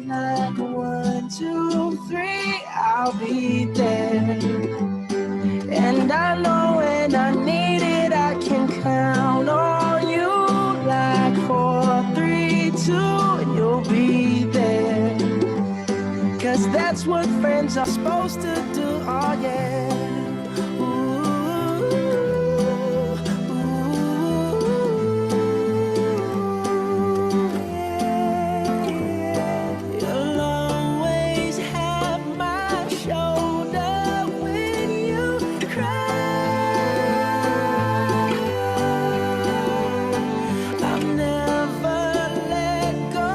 like 1, 2, 3, I'll be there. And I know when I need it, I can count on you. Like 4, 3, 2, and you'll be there. 'Cause that's what friends are supposed to do, oh yeah. You'll always have my shoulder when you cry. I'll never let go,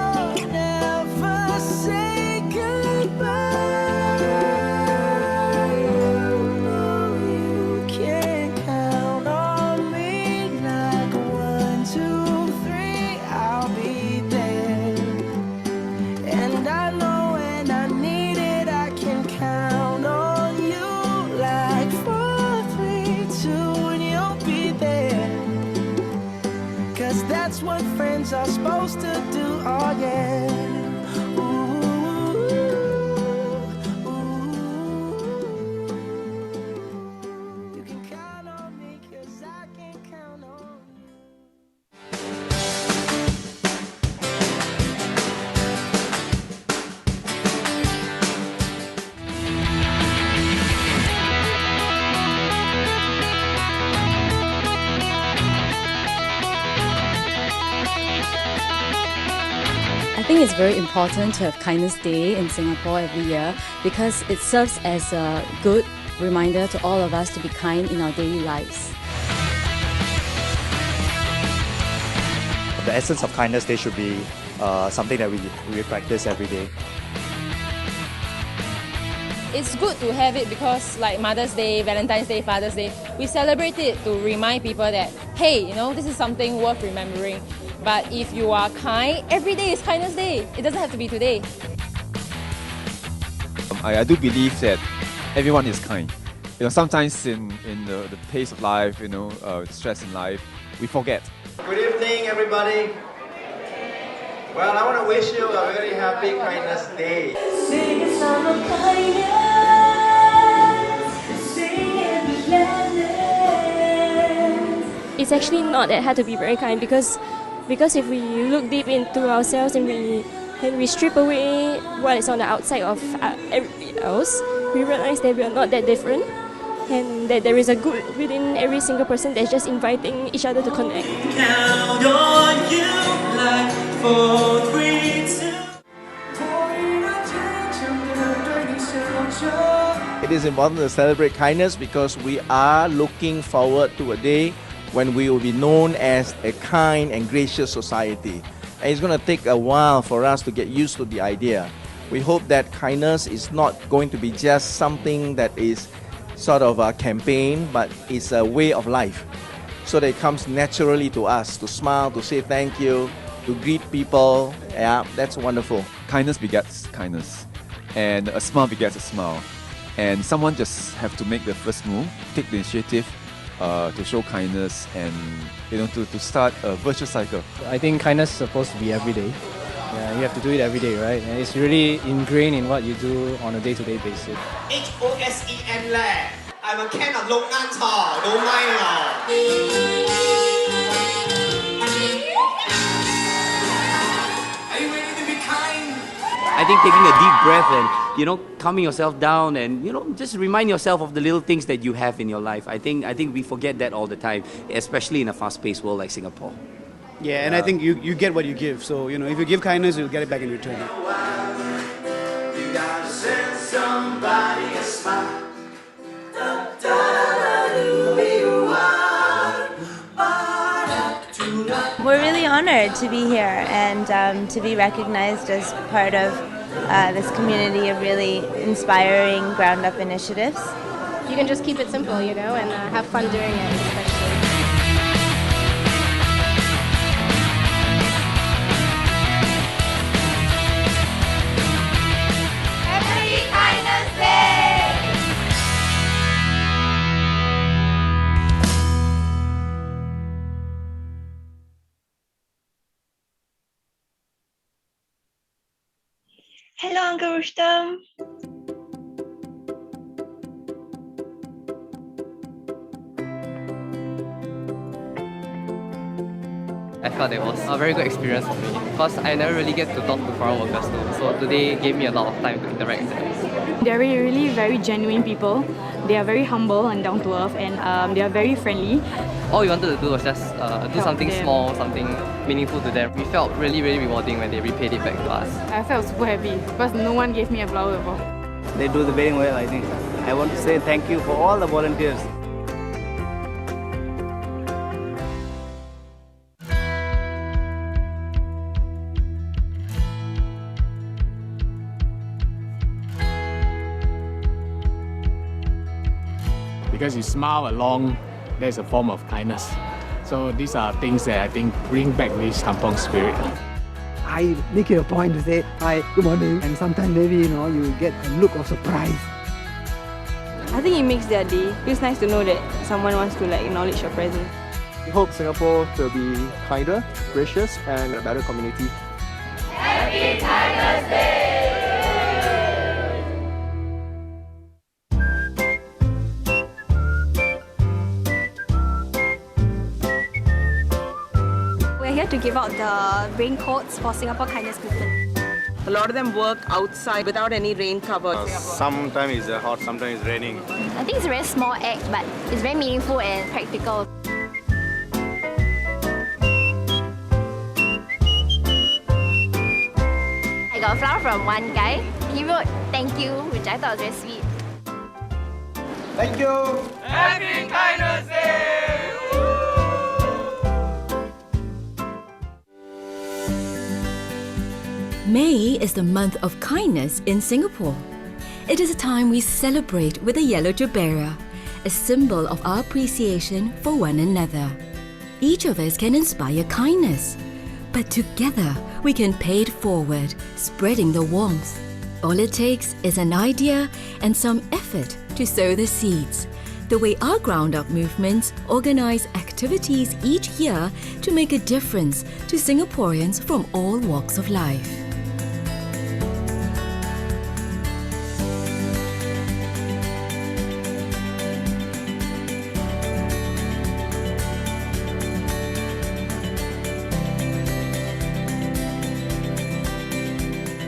never say goodbye. You can count on me like 1, 2, 3, I'll be there. And I know when I need it, I can count on you like 4, 3, 2, and you'll be there. 'Cause that's what friends are supposed to do, oh yeah. You can count on me 'cause I can count on you. I think it's very important to have Kindness Day in Singapore every year because it serves as a good reminder to all of us to be kind in our daily lives. The essence of Kindness Day should be something that we practice every day. It's good to have it because like Mother's Day, Valentine's Day, Father's Day, we celebrate it to remind people that, hey, you know, this is something worth remembering. But if you are kind, every day is Kindness Day. It doesn't have to be today. I do believe that everyone is kind. You know, sometimes in the pace of life, you know, stress in life, we forget. Good evening, everybody. Well, I want to wish you a very happy Kindness Day. Sing a song of kindness, sing it with gladness. It's actually not that hard to be very kind because if we look deep into ourselves and we strip away what is on the outside of everybody else, we realize that we are not that different and that there is a good within every single person that's just inviting each other to connect. Count on you like 4, 3, 2. It is important to celebrate kindness because we are looking forward to a day when we will be known as a kind and gracious society. And it's going to take a while for us to get used to the idea. We hope that kindness is not going to be just something that is sort of a campaign, but it's a way of life. So that it comes naturally to us to smile, to say thank you, to greet people. Yeah, that's wonderful. Kindness begets kindness, and a smile begets a smile. And someone just have to make the first move, take the initiative to show kindness and, you know, to start a virtuous cycle. I think kindness is supposed to be every day. Yeah, you have to do it every day, right? And it's really ingrained in what you do on a day-to-day basis. HOSEN แหละ I'm a can of โรงงานถ่อรู้ไหมหรอ Are you ready to be kind? I think taking a deep breath and, you know, calming yourself down and, you know, just remind yourself of the little things that you have in your life. I think we forget that all the time, especially in a fast-paced world like Singapore. Yeah, and I think you get what you give. So, you know, if you give kindness, you'll get it back in return. You gotta send somebody a smile. We're really honored to be here and to be recognized as part of this community of really inspiring ground-up initiatives. You can just keep it simple, you know, and have fun doing it, especially. Happy Kindness Day! Hello, Uncle Rustam. I felt it was a very good experience for me because I never really get to talk to foreign workers too. So today gave me a lot of time to interact with them. They're really very genuine people. They are very humble and down to earth, and they are very friendly. All we wanted to do was just do something them. small, something meaningful to them. We felt really rewarding when they repaid it back to us. I felt super happy because no one gave me a flower before. They do the very well, I think. I want to say thank you for all the volunteers. Because you smile along, there's a form of kindness. So these are things that I think bring back this kampong spirit. I make it a point to say hi, good morning, and sometimes maybe you get a look of surprise. I think it makes their day. Feels nice to know that someone wants to acknowledge your presence. We hope Singapore to be kinder, gracious, and a better community. Happy Kindness Day! We're here to give out the raincoats for Singapore Kindness Movement. A lot of them work outside without any rain cover. Sometimes it's hot, sometimes it's raining. I think it's a very small act, but it's very meaningful and practical. I got a flower from one guy. He wrote thank you, which I thought was very sweet. Thank you! Happy Kindness Day! May is the month of kindness in Singapore. It is a time we celebrate with a yellow jubera, a symbol of our appreciation for one another. Each of us can inspire kindness, but together we can pay it forward, spreading the warmth. All it takes is an idea and some effort to sow the seeds, the way our Ground Up movements organize activities each year to make a difference to Singaporeans from all walks of life.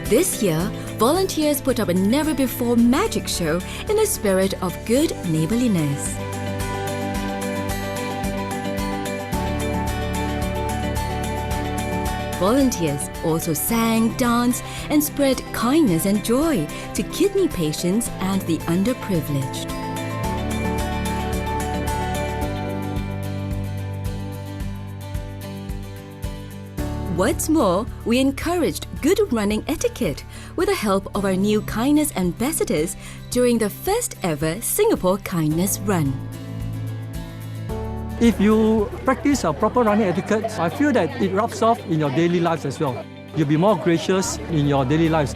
This year, volunteers put up a never-before magic show in the spirit of good neighborliness. Volunteers also sang, danced, and spread kindness and joy to kidney patients and the underprivileged. What's more, we encouraged good running etiquette with the help of our new kindness ambassadors during the first ever Singapore Kindness Run. If you practice a proper running etiquette, I feel that it rubs off in your daily lives as well. You'll be more gracious in your daily lives.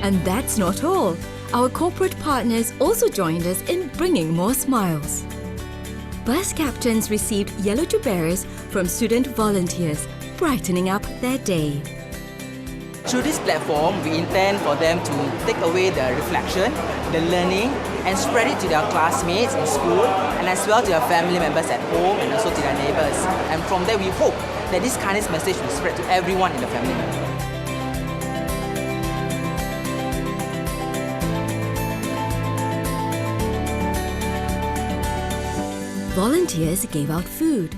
And that's not all. Our corporate partners also joined us in bringing more smiles. Bus captains received yellow juberas from student volunteers, brightening up their day. Through this platform, we intend for them to take away the reflection, the learning, and spread it to their classmates in school, and as well to their family members at home and also to their neighbors. And from there, we hope that this kindness message will spread to everyone in the family. Volunteers gave out food.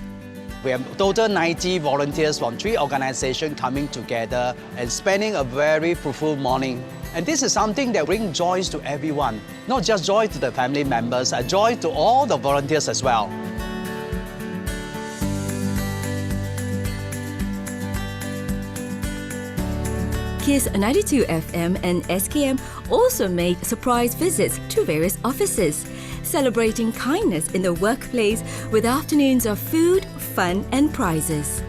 We have total 90 volunteers from 3 organizations coming together and spending a very fruitful morning. And this is something that brings joy to everyone, not just joy to the family members, a joy to all the volunteers as well. Kiss 92 FM and SKM also made surprise visits to various offices, celebrating kindness in the workplace with afternoons of food, fun and prizes.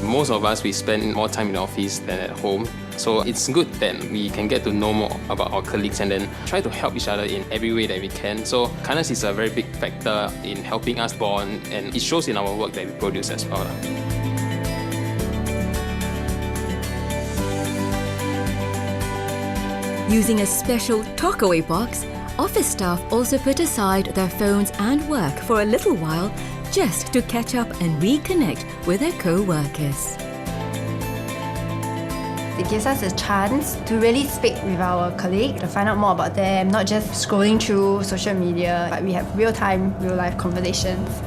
Most of us, we spend more time in the office than at home. So it's good that we can get to know more about our colleagues and then try to help each other in every way that we can. So kindness is a very big factor in helping us bond, and it shows in our work that we produce as well. Using a special talk-away box, office staff also put aside their phones and work for a little while just to catch up and reconnect with their co-workers. It gives us a chance to really speak with our colleagues, to find out more about them, not just scrolling through social media, but we have real-time, real-life conversations.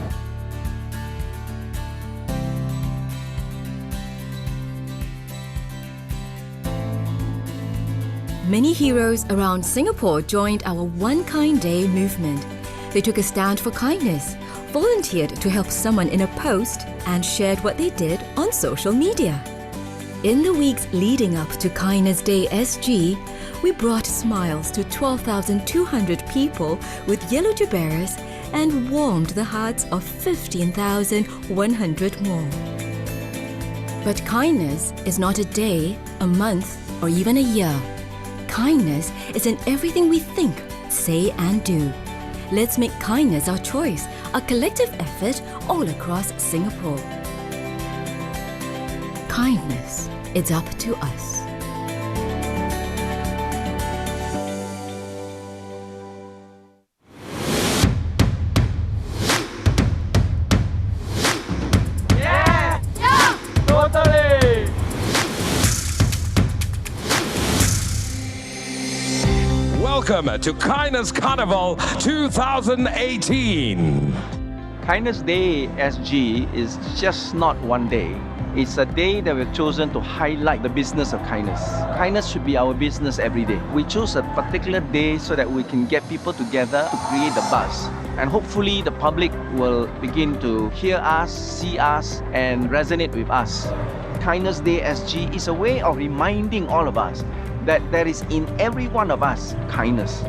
Many heroes around Singapore joined our One Kind Day movement. They took a stand for kindness, volunteered to help someone in a post, and shared what they did on social media. In the weeks leading up to Kindness Day SG, we brought smiles to 12,200 people with yellow jaberas and warmed the hearts of 15,100 more. But kindness is not a day, a month, or even a year. Kindness is in everything we think, say, and do. Let's make kindness our choice, a collective effort all across Singapore. Kindness, it's up to us. Welcome to Kindness Carnival 2018. Kindness Day SG is just not one day. It's a day that we've chosen to highlight the business of kindness. Kindness should be our business every day. We chose a particular day so that we can get people together to create the buzz. And hopefully the public will begin to hear us, see us, and resonate with us. Kindness Day SG is a way of reminding all of us that there is in every one of us kindness.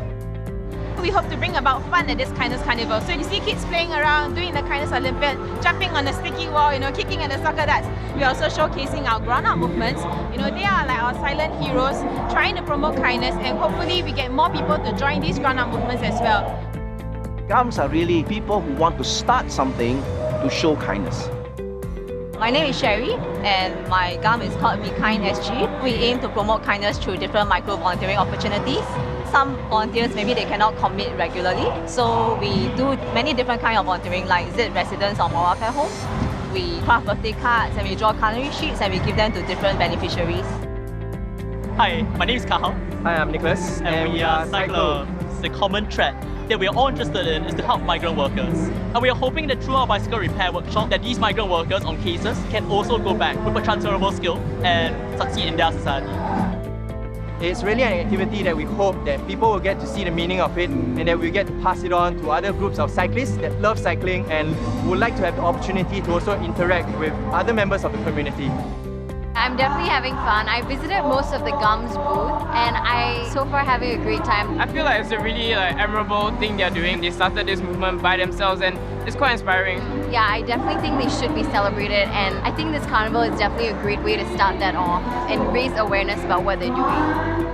We hope to bring about fun at this Kindness Carnival. So you see kids playing around, doing the Kindness Olympiad, jumping on the sticky wall, kicking at the soccer darts. We're also showcasing our grown-up movements. They are like our silent heroes, trying to promote kindness, and hopefully we get more people to join these grown-up movements as well. Gums are really people who want to start something to show kindness. My name is Sherry, and my GUM is called Be Kind SG. We aim to promote kindness through different micro-volunteering opportunities. Some volunteers, maybe they cannot commit regularly, so we do many different kinds of volunteering, like visit residents or welfare homes. We craft birthday cards and we draw coloring sheets and we give them to different beneficiaries. Hi, my name is Kahal. Hi, I'm Nicholas. And we are Cyclo. The common thread that we are all interested in is to help migrant workers. And we are hoping that through our bicycle repair workshop that these migrant workers on cases can also go back with a transferable skill and succeed in their society. It's really an activity that we hope that people will get to see the meaning of it and that we get to pass it on to other groups of cyclists that love cycling and would like to have the opportunity to also interact with other members of the community. I'm definitely having fun. I visited most of the GUMS booth and I so far having a great time. I feel like it's a really admirable thing they're doing. They started this movement by themselves and it's quite inspiring. Yeah, I definitely think they should be celebrated, and I think this carnival is definitely a great way to start that off and raise awareness about what they're doing.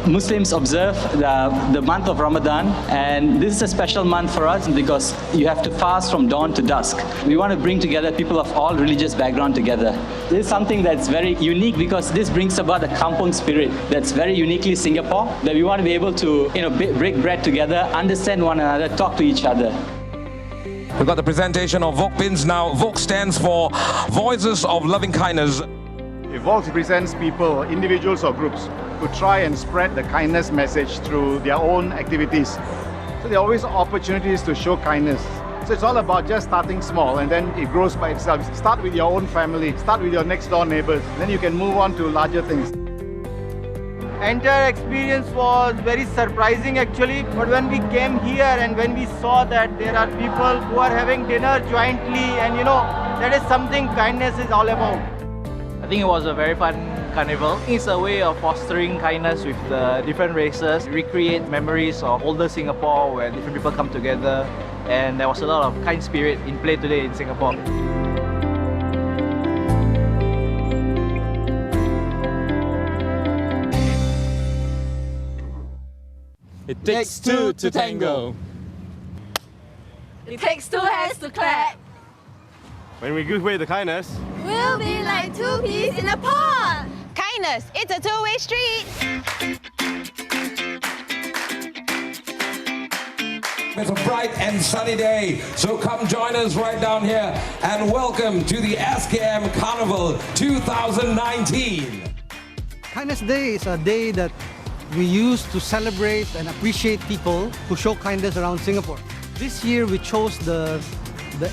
Muslims observe the month of Ramadan, and this is a special month for us because you have to fast from dawn to dusk. We want to bring together people of all religious background together. This is something that's very unique because this brings about a kampung spirit that's very uniquely Singapore, that we want to be able to break bread together, understand one another, talk to each other. We've got the presentation of VoLKs now. VoLK stands for Voices of Loving Kindness. VoLKs represents people, individuals or groups, who try and spread the kindness message through their own activities. So there are always opportunities to show kindness. So it's all about just starting small and then it grows by itself. Start with your own family, start with your next door neighbors, then you can move on to larger things. Entire experience was very surprising actually, but when we came here and when we saw that there are people who are having dinner jointly and that is something kindness is all about. I think it was a very fun carnival. It's a way of fostering kindness with the different races, recreate memories of older Singapore where different people come together, and there was a lot of kind spirit in play today in Singapore. It takes two to tango. It takes two hands to clap. When we give way to kindness, We'll be like two peas in a pod. Kindness, it's a two-way street. It's a bright and sunny day, so come join us right down here and welcome to the SKM Carnival 2019. Kindness Day is a day that we use to celebrate and appreciate people who show kindness around Singapore. This year we chose the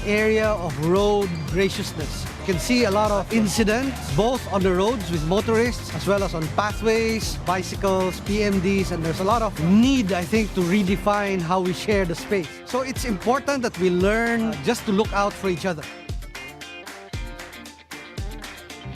area of road graciousness. You can see a lot of incidents, both on the roads with motorists, as well as on pathways, bicycles, PMDs, and there's a lot of need, I think, to redefine how we share the space. So it's important that we learn just to look out for each other.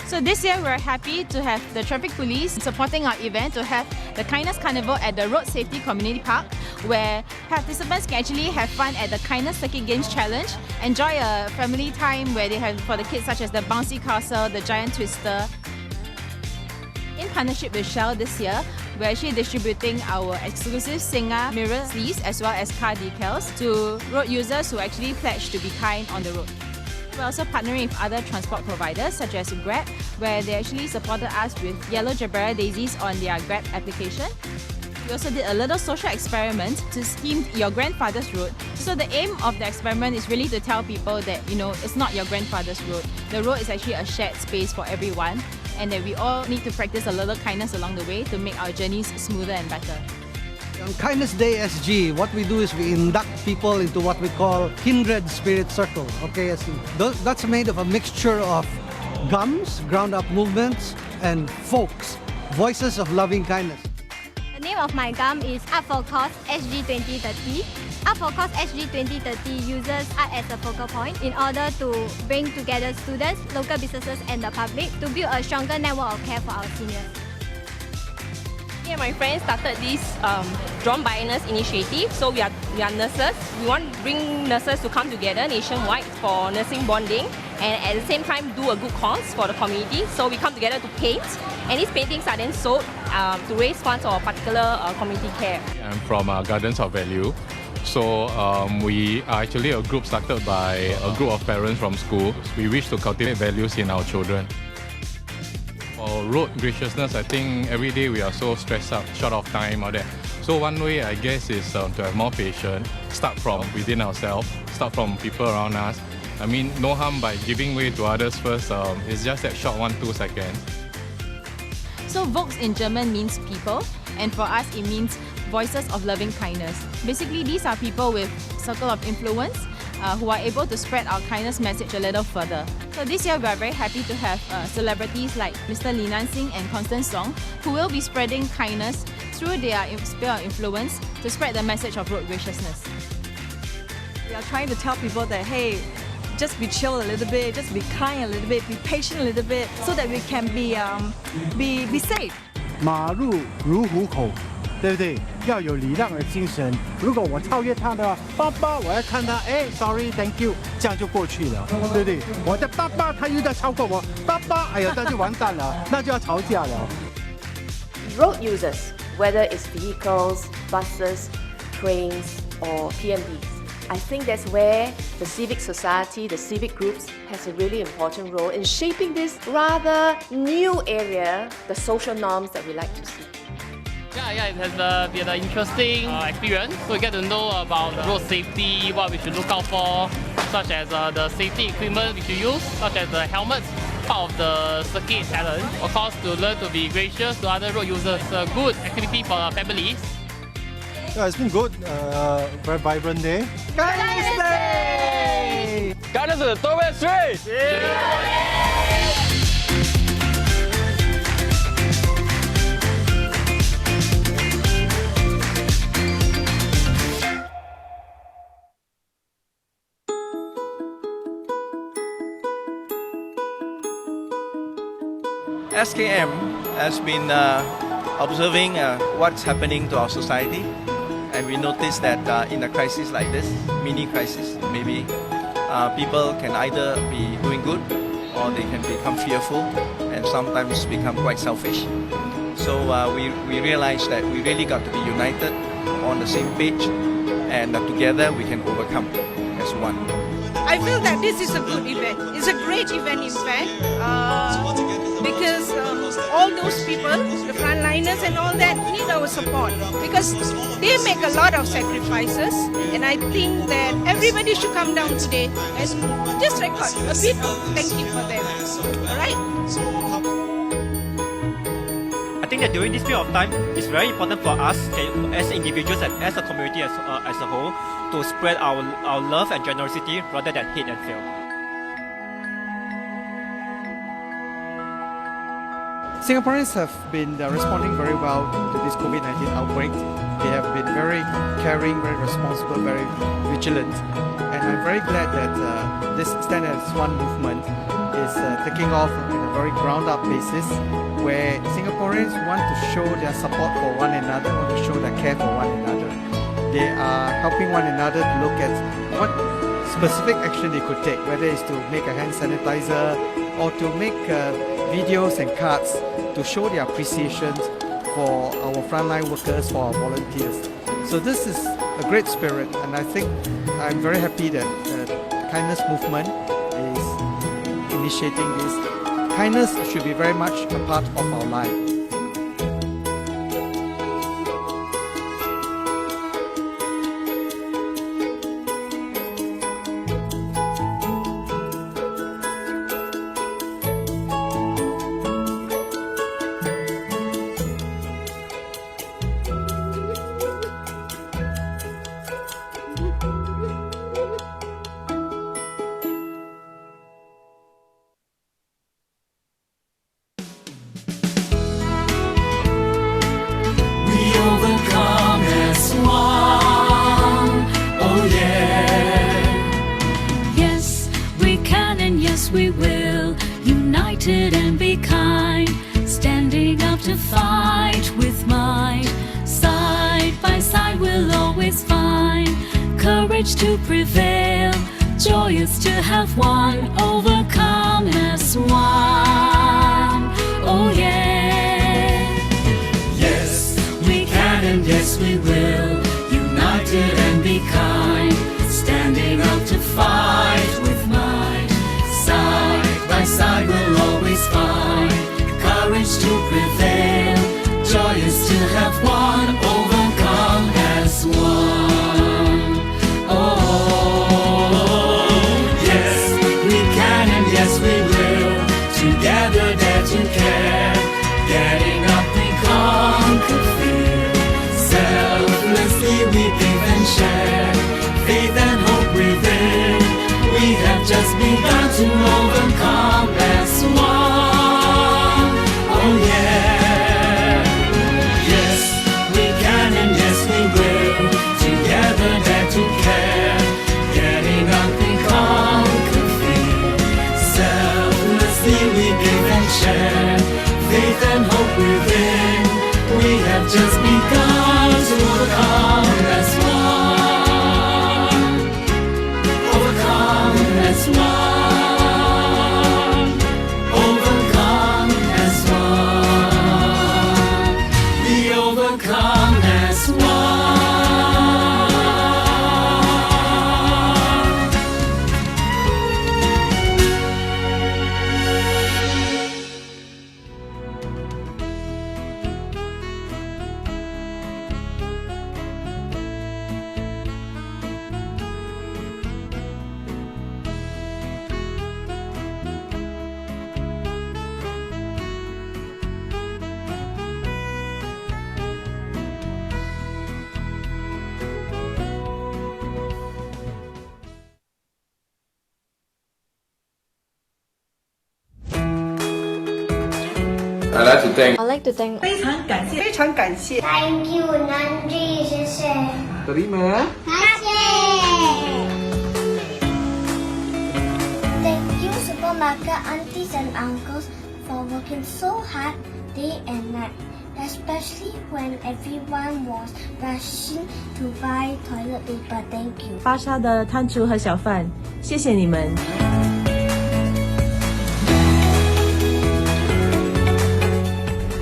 So this year we're happy to have the traffic police supporting our event to have the Kindness Carnival at the Road Safety Community Park, where participants can actually have fun at the Kindness Circuit Games Challenge, enjoy a family time where they have for the kids such as the bouncy castle, the giant twister. In partnership with Shell this year, we're actually distributing our exclusive Singer mirror sleeves as well as car decals to road users who actually pledge to be kind on the road. We're also partnering with other transport providers such as Grab, where they actually supported us with yellow Jabera daisies on their Grab application. We also did a little social experiment to scheme your grandfather's road. So the aim of the experiment is really to tell people that, it's not your grandfather's road. The road is actually a shared space for everyone, and that we all need to practice a little kindness along the way to make our journeys smoother and better. On Kindness Day SG, what we do is we induct people into what we call Kindred Spirit Circle. Okay, that's made of a mixture of gums, ground-up movements, and folks, voices of loving kindness. The name of my gum is Art for Cause SG 2030. Art for Cause SG 2030 uses art as a focal point in order to bring together students, local businesses, and the public to build a stronger network of care for our seniors. Me and my friends started this Drawn by Nurse initiative. So we are nurses. We want to bring nurses to come together nationwide for nursing bonding, and at the same time do a good cause for the community. So we come together to paint, and these paintings are then sold to raise funds for particular community care. I'm from Gardens of Value. So we are actually a group started by a group of parents from school. We wish to cultivate values in our children. For road graciousness, I think every day we are so stressed out, short of time, all that. So one way, I guess, is to have more patience, start from within ourselves, start from people around us. I mean, no harm by giving way to others first. It's just that short 1-2 seconds. So VoLKs in German means people, and for us it means voices of loving kindness. Basically, these are people with circle of influence who are able to spread our kindness message a little further. So this year we are very happy to have celebrities like Mr. Li Nansing and Constance Song, who will be spreading kindness through their sphere of influence to spread the message of road graciousness. We are trying to tell people that, hey, just be chill a little bit, just be kind a little bit, be patient a little bit, so that we can be safe. 马路如虎口，对不对？要有礼让的精神。如果我超越他的话，爸爸，我要看他，哎 ，sorry，thank you， 这样就过去了，对不对？我的爸爸他又在超过我，爸爸，哎呀，那就完蛋了，那就要吵架了。Road users, whether it's vehicles, buses, trains, or PMDs. I think that's where the civic society, the civic groups, has a really important role in shaping this rather new area, the social norms that we like to see. Yeah, it has been an interesting experience. So we get to know about road safety, what we should look out for, such as the safety equipment we should use, such as the helmets, part of the circuit challenge. Of course, to learn to be gracious to other road users. It's a good activity for families. Yeah, it's been good. Very vibrant day. Kindness Day! Kindness is a two-way street! SKM has been observing what's happening to our society, and we noticed that in a crisis like this, mini crisis, maybe people can either be doing good or they can become fearful and sometimes become quite selfish. So we realized that we really got to be united on the same page, and together we can overcome as one. I feel that this is a good event. It's a great event, in fact, because all those people, the frontliners and all that, need our support because they make a lot of sacrifices, and I think that everybody should come down today and just record a bit of thank you for them. All right? I think that during this period of time, it's very important for us as individuals and as a community as a whole to spread our love and generosity rather than hate and fear. Singaporeans have been responding very well to this COVID-19 outbreak. They have been very caring, very responsible, very vigilant. And I'm very glad that this Stand as One movement is taking off in a very ground-up basis where Singaporeans want to show their support for one another, want to show their care for one another. They are helping one another to look at what specific action they could take, whether it's to make a hand sanitizer or to make videos and cards to show their appreciation for our frontline workers, for our volunteers. So this is a great spirit, and I think I'm very happy that the kindness movement is initiating this. Kindness should be very much a part of our life. We will, united and be kind, standing up to fight with might. Side by side we'll always find courage to prevail, joyous to have won, overcome as one. Oh yeah. Yes, we can and yes we will, united and be kind, standing up to fight with might. Side by side we'll always find courage to prevail, joyous to have won, overcome as one. Oh, yes, we can and yes we will, together dare to care, getting up we conquer fear, selflessly we give and share, faith and hope within. We have just begun to overcome as one. Oh yeah. Yes, we can and yes we will, together dare to care, getting up we conquer fear, selflessly we give and share, faith and hope within. We have just begun to overcome as one. Overcome as one, overcome as one, we overcome as one. I'd like to thank I'd like to thank 非常感谢，非常感谢。 Thank you, Nandri, 谢谢。 Terima. Thank you, supermarket aunties and uncles, for working so hard day and night, especially when everyone was rushing to buy toilet paper. Thank you. 巴沙的摊主和小贩，谢谢你们。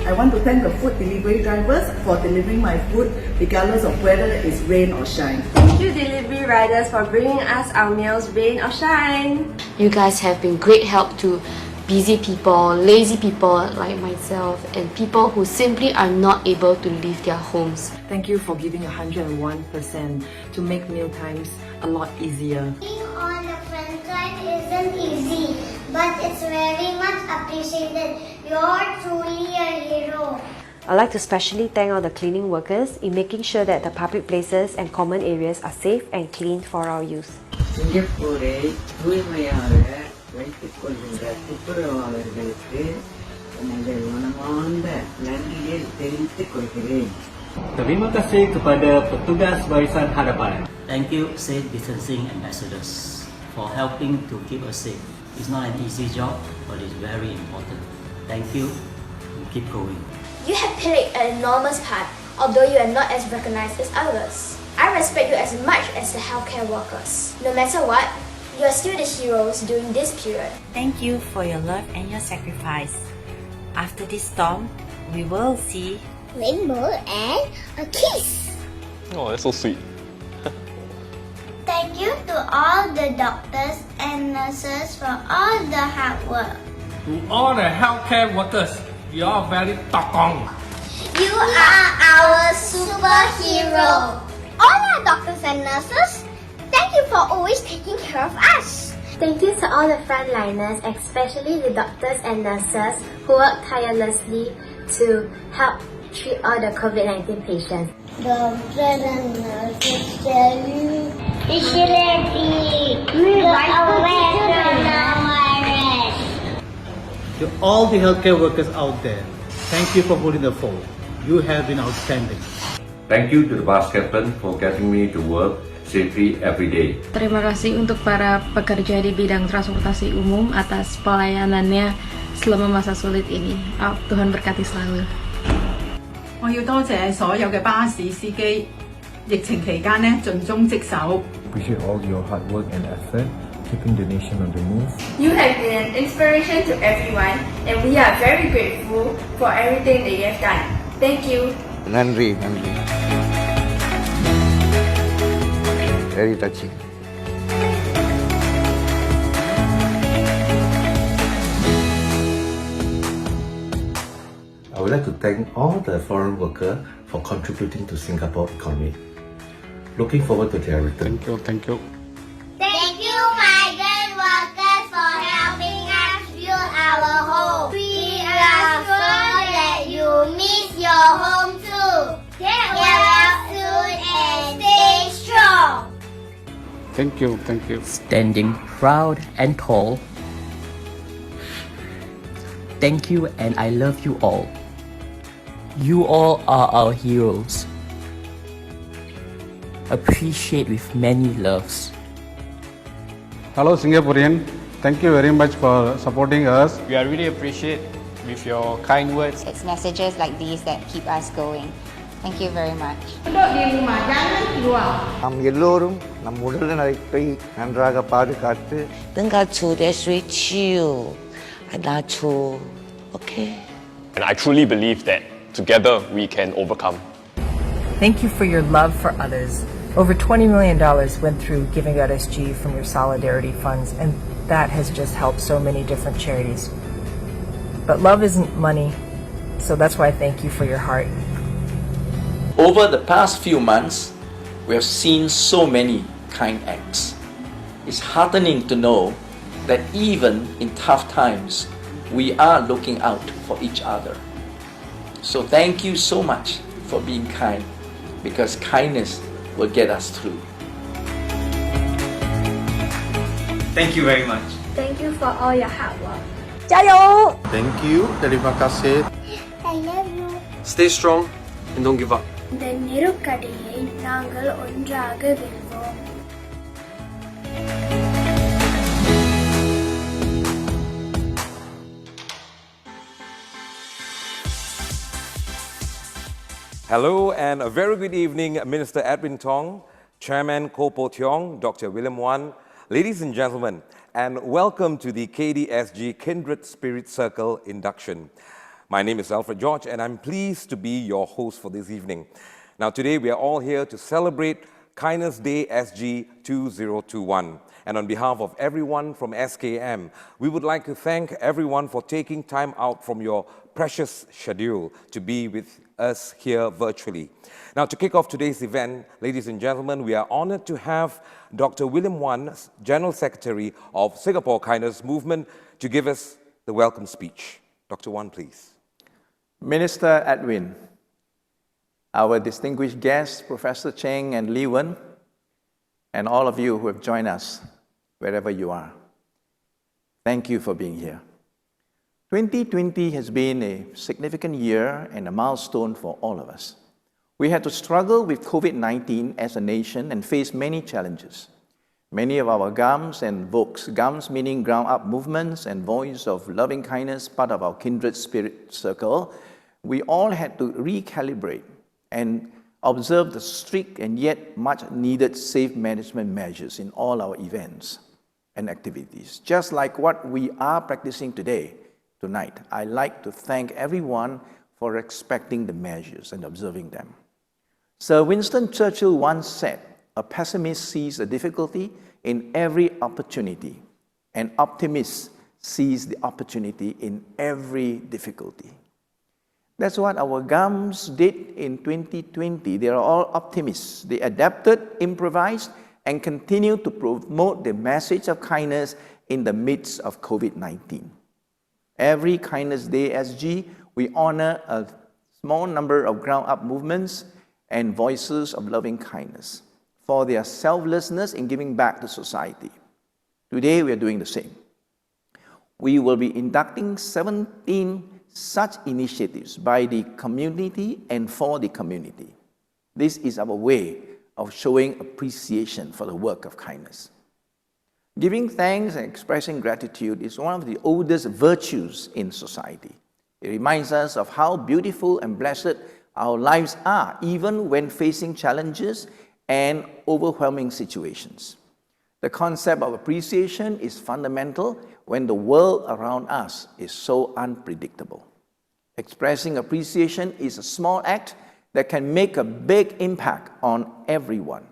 I I want to thank the food delivery drivers for delivering my food regardless of whether it's rain or shine. Thank you delivery riders for bringing us our meals, rain or shine. You guys have been great help to busy people, lazy people like myself, and people who simply are not able to leave their homes. Thank you for giving 101% to make meal times a lot easier. Being on the front line isn't easy, but it's very much appreciated. You're truly a hero. I'd like to specially thank all the cleaning workers in making sure that the public places and common areas are safe and clean for our use. சிங்கப்பூரை தூய்மையாக வைத்துக் கொள்கின்ற துப்புரவாளர்களுக்கு எனது மனமார்ந்த நன்றியை தெரிவித்துக் கொள்கிறேன். Terima kasih kepada petugas barisan hadapan. Thank you, safe distancing ambassadors, for helping to keep us safe. It's not an easy job, but it's very important. Thank you, and keep going. You have played an enormous part, although you are not as recognized as others. I respect you as much as the healthcare workers. No matter what, you are still the heroes during this period. Thank you for your love and your sacrifice. After this storm, we will see Rainbow and a kiss. Oh, that's so sweet. Thank you to all the doctors and nurses for all the hard work. To all the healthcare workers, you are very tokong. You are our superhero. All our doctors and nurses, thank you for always taking care of us. Thank you to all the frontliners, especially the doctors and nurses who work tirelessly to help treat all the COVID-19 patients. Doctors and nurses tell you, vigilante, away from the virus. To all the healthcare workers out there, thank you for holding the fort. You have been outstanding. Thank you to the bus captain for getting me to work safely every day. Terima kasih untuk para pekerja di bidang transportasi umum atas pelayanannya selama masa sulit ini. Tuhan berkati selalu. 我要多謝所有嘅巴士司機，疫情期間呢盡忠職守。 Appreciate all your hard work and effort, keeping the nation on the move. You have been an inspiration to everyone, and we are very grateful for everything that you have done. Thank you. Nandri. Very touching. I would like to thank all the foreign workers for contributing to Singapore economy. Looking forward to their return. Thank you. Thank you, migrant workers, for helping us build our home. We are sure that you miss your home too. Get well soon and stay strong. Thank you. Standing proud and tall. Thank you and I love you all. You all are our heroes. Appreciate with many loves. Hello Singaporean, thank you very much for supporting us. We are really appreciate with your kind words. It's messages like these that keep us going. Thank you very much. நாம் எல்லோரும் நம் உடல் நலத்தை நன்றாக பாதுகாத்து Okay. And I truly believe that together we can overcome. Thank you for your love for others. Over $20 million went through Giving.SG from your solidarity funds, and that has just helped so many different charities. But love isn't money, so that's why I thank you for your heart. Over the past few months, we have seen so many kind acts. It's heartening to know that even in tough times, we are looking out for each other. So thank you so much for being kind, because kindness will get us through. Thank you very much. Thank you for all your hard work. Jayo! Thank you. Terima kasih. I love you. Stay strong and don't give up. இந்த நெருக்கடியை நாங்கள் ஒன்றாக வெல்வோம். Hello and a very good evening, Minister Edwin Tong, Chairman Koh Po Tiong, Dr. William Wan, ladies and gentlemen, and welcome to the KDSG Kindred Spirit Circle Induction. My name is Alfred George, and I'm pleased to be your host for this evening. Now, today we are all here to celebrate Kindness Day SG 2021. And on behalf of everyone from SKM, we would like to thank everyone for taking time out from your precious schedule to be with us here virtually. Now, to kick off today's event, ladies and gentlemen, we are honored to have Dr. William Wan, General Secretary of Singapore Kindness Movement, to give us the welcome speech. Dr. Wan, please. Minister Edwin, our distinguished guests, Professor Cheng and Lee Wen, and all of you who have joined us, wherever you are. Thank you for being here. 2020 has been a significant year and a milestone for all of us. We had to struggle with COVID-19 as a nation and face many challenges. Many of our GAMs and VoLKs, GAMs meaning ground-up movements and voice of loving kindness, part of our Kindred Spirit Circle, we all had to recalibrate and observe the strict and yet much needed safe management measures in all our events and activities. Just like what we are practicing tonight, I'd like to thank everyone for respecting the measures and observing them. Sir Winston Churchill once said, "A pessimist sees a difficulty in every opportunity. An optimist sees the opportunity in every difficulty." That's what our GAMs did in 2020. They are all optimists. They adapted, improvised, and continue to promote the message of kindness in the midst of COVID-19. Every Kindness Day SG, we honor a small number of ground-up movements and voices of loving kindness for their selflessness in giving back to society. Today, we are doing the same. We will be inducting 17 such initiatives by the community and for the community. This is our way of showing appreciation for the work of kindness. Giving thanks and expressing gratitude is one of the oldest virtues in society. It reminds us of how beautiful and blessed our lives are, even when facing challenges and overwhelming situations. The concept of appreciation is fundamental when the world around us is so unpredictable. Expressing appreciation is a small act that can make a big impact on everyone.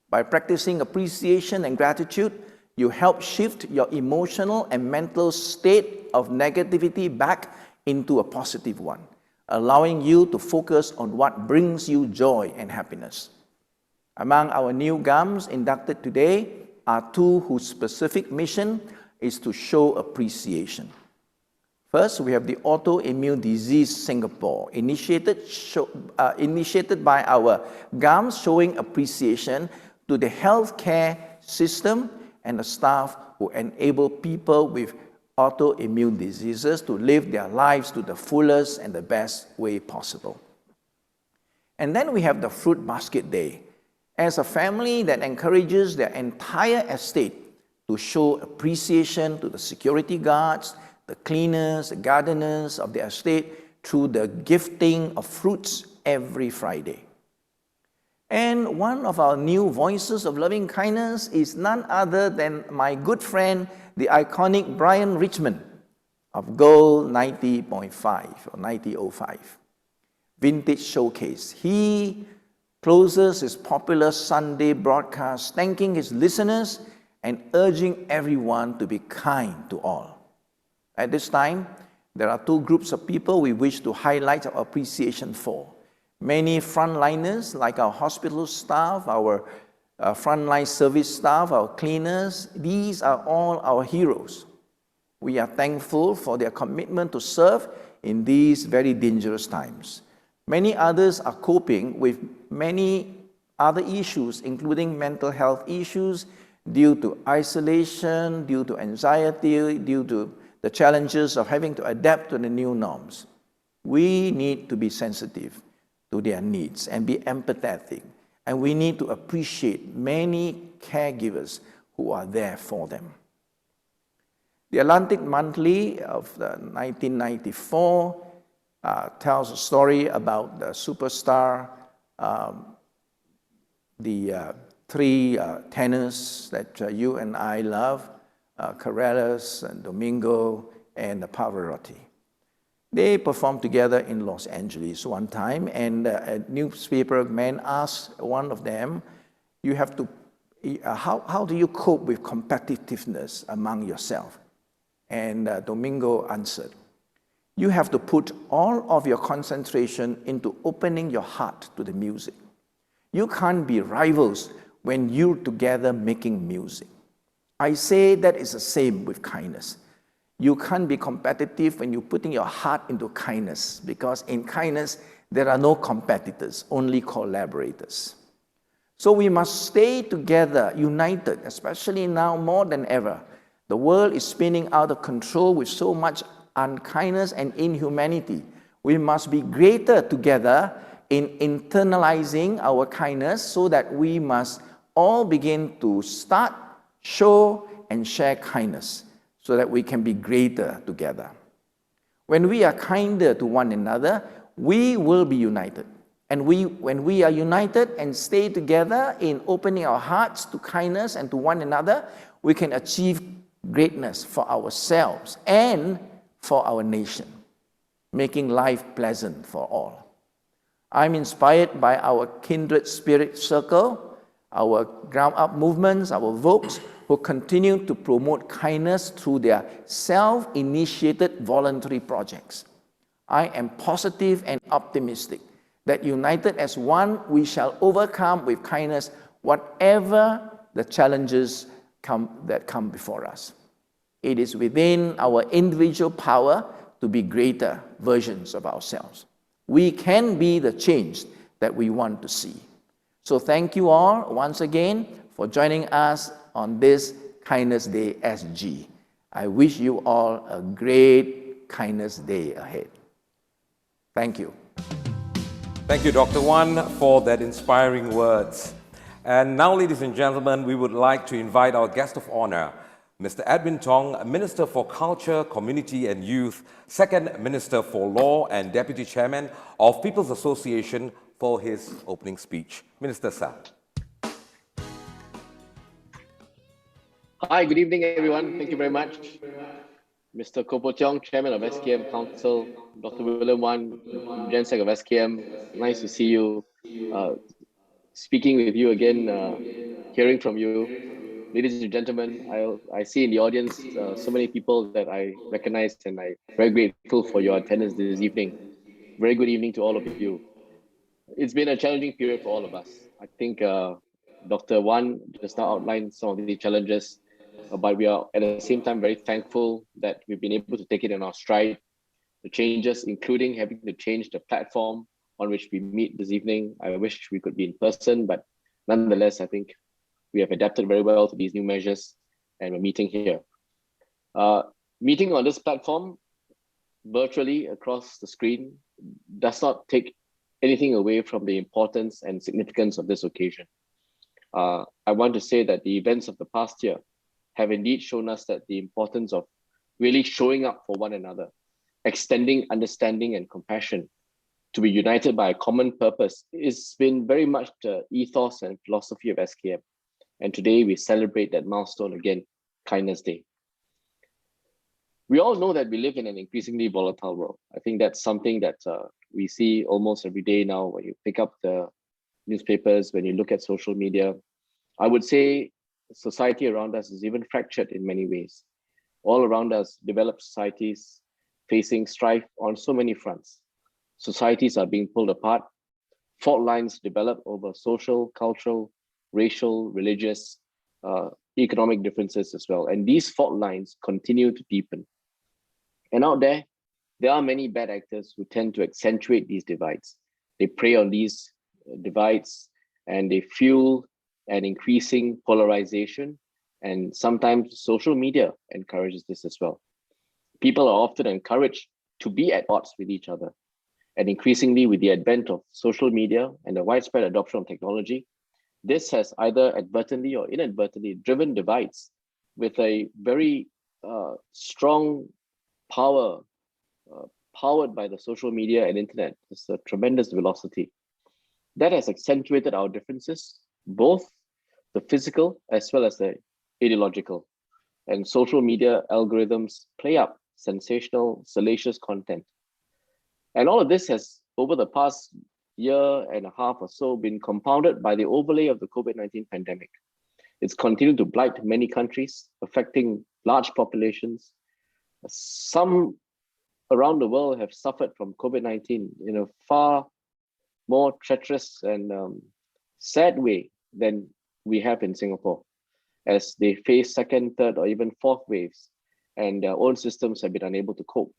By practicing appreciation and gratitude, you help shift your emotional and mental state of negativity back into a positive one, allowing you to focus on what brings you joy and happiness. Among our new GAMs inducted today are two whose specific mission is to show appreciation. First, we have the Autoimmune Disease Singapore, initiated by our GAMs showing appreciation to the healthcare system and the staff who enable people with autoimmune diseases to live their lives to the fullest and the best way possible. And then we have the Fruit Basket Day, as a family that encourages their entire estate to show appreciation to the security guards, the cleaners, the gardeners of the estate through the gifting of fruits every Friday. And one of our new voices of loving kindness is none other than my good friend, the iconic Brian Richmond of Gold 90.5 or 90.05, Vintage Showcase. He closes his popular Sunday broadcast thanking his listeners and urging everyone to be kind to all. At this time, there are two groups of people we wish to highlight our appreciation for. Many frontliners, like our hospital staff, our frontline service staff, our cleaners, these are all our heroes. We are thankful for their commitment to serve in these very dangerous times. Many others are coping with many other issues, including mental health issues due to isolation, due to anxiety, due to the challenges of having to adapt to the new norms. We need to be sensitive to their needs and be empathetic. And we need to appreciate many caregivers who are there for them. The Atlantic Monthly of 1994 tells a story about the superstar, the three tenors that you and I love, Carreras and Domingo and Pavarotti. They performed together in Los Angeles one time, and a newspaper man asked one of them, "You have to, how do you cope with competitiveness among yourself?" And Domingo answered, "You have to put all of your concentration into opening your heart to the music. You can't be rivals when you're together making music." I say that is the same with kindness. You can't be competitive when you're putting your heart into kindness, because in kindness, there are no competitors, only collaborators. So we must stay together, united, especially now more than ever. The world is spinning out of control with so much unkindness and inhumanity. We must be greater together in internalizing our kindness, so that we must all begin to start, show, and share kindness, so that we can be greater together. When we are kinder to one another, we will be united. And when we are united and stay together in opening our hearts to kindness and to one another, we can achieve greatness for ourselves and for our nation, making life pleasant for all. I'm inspired by our Kindred Spirit Circle, our ground-up movements, our VoLKs, who continue to promote kindness through their self-initiated voluntary projects. I am positive and optimistic that united as one, we shall overcome with kindness whatever the challenges that come before us. It is within our individual power to be greater versions of ourselves. We can be the change that we want to see. So thank you all once again for joining us on this Kindness Day SG. I wish you all a great Kindness Day ahead. Thank you. Thank you, Dr. Wan, for that inspiring words. And now, ladies and gentlemen, we would like to invite our guest of honor, Mr. Edwin Tong, Minister for Culture, Community and Youth, Second Minister for Law and Deputy Chairman of People's Association, for his opening speech. Minister, sir. Hi, good evening, everyone. Thank you very much. Mr. Kopo Tiong, Chairman of SKM Council, Dr. William Wan, Gensec of SKM. Nice to see you. Speaking with you again, hearing from you. Ladies and gentlemen, I see in the audience so many people that I recognize, and I'm very grateful for your attendance this evening. Very good evening to all of you. It's been a challenging period for all of us. I think Dr. Wan just now outlined some of the challenges, but we are at the same time very thankful that we've been able to take it in our stride. The changes, including having to change the platform on which we meet this evening. I wish we could be in person, but nonetheless, I think we have adapted very well to these new measures, and we're meeting here. Meeting on this platform virtually across the screen does not take anything away from the importance and significance of this occasion. I want to say that the events of the past year have indeed shown us that the importance of really showing up for one another, extending understanding and compassion, to be united by a common purpose, has been very much the ethos and philosophy of SKM. And today we celebrate that milestone again, Kindness Day. We all know that we live in an increasingly volatile world. I think that's something that we see almost every day now when you pick up the newspapers, when you look at social media. I would say society around us is even fractured in many ways. All around us, developed societies facing strife on so many fronts. Societies are being pulled apart. Fault lines develop over social, cultural, racial, religious, economic differences as well. And these fault lines continue to deepen. And out there are many bad actors who tend to accentuate these divides. They prey on these divides and they fuel an increasing polarization. And sometimes social media encourages this as well. People are often encouraged to be at odds with each other. And increasingly, with the advent of social media and the widespread adoption of technology, this has either advertently or inadvertently driven divides with a very strong power powered by the social media and internet. It's a tremendous velocity. That has accentuated our differences, both the physical as well as the ideological. And social media algorithms play up sensational, salacious content And all of this has, over the past year and a half or so, been compounded by the overlay of the COVID-19 pandemic. It's continued to blight many countries, affecting large populations. Some around the world have suffered from COVID-19 in a far more treacherous and sad way than we have in Singapore, as they face second, third, or even fourth waves, and their own systems have been unable to cope.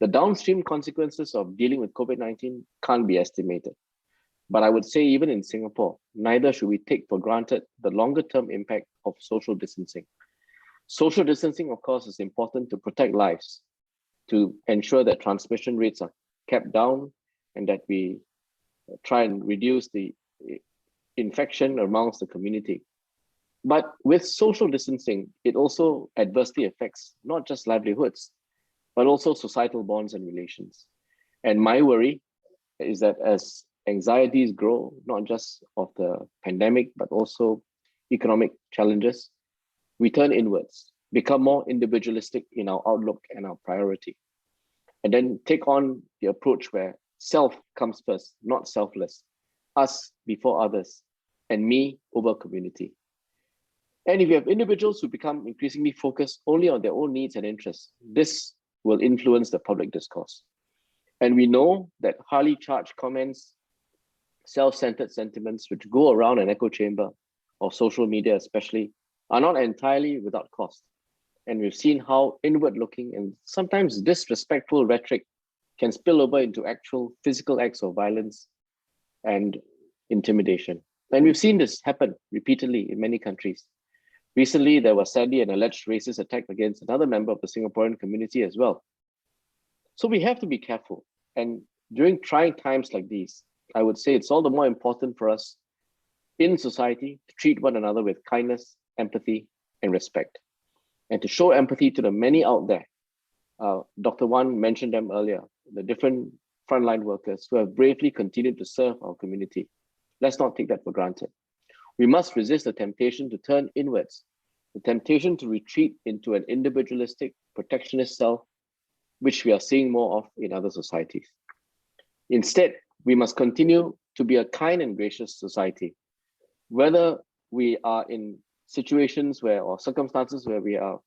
The downstream consequences of dealing with COVID-19 can't be estimated. But I would say even in Singapore, neither should we take for granted the longer-term impact of social distancing. Social distancing, of course, is important to protect lives, to ensure that transmission rates are kept down and that we try and reduce the infection amongst the community. But with social distancing, it also adversely affects not just livelihoods, but also societal bonds and relations. And my worry is that as anxieties grow, not just of the pandemic, but also economic challenges, we turn inwards, become more individualistic in our outlook and our priority, and then take on the approach where self comes first, not selfless, us before others, and me over community. And if you have individuals who become increasingly focused only on their own needs and interests, this will influence the public discourse. And we know that highly charged comments, self-centered sentiments which go around an echo chamber of social media especially are not entirely without cost. And we've seen how inward-looking and sometimes disrespectful rhetoric can spill over into actual physical acts of violence and intimidation. And we've seen this happen repeatedly in many countries. Recently, there was sadly an alleged racist attack against another member of the Singaporean community as well. So we have to be careful. And during trying times like these, I would say it's all the more important for us in society to treat one another with kindness, empathy, and respect. And to show empathy to the many out there. Dr. Wan mentioned them earlier, the different frontline workers who have bravely continued to serve our community. Let's not take that for granted. We must resist the temptation to turn inwards, the temptation to retreat into an individualistic, protectionist self, which we are seeing more of in other societies. Instead, we must continue to be a kind and gracious society, whether we are in situations where, or circumstances where we are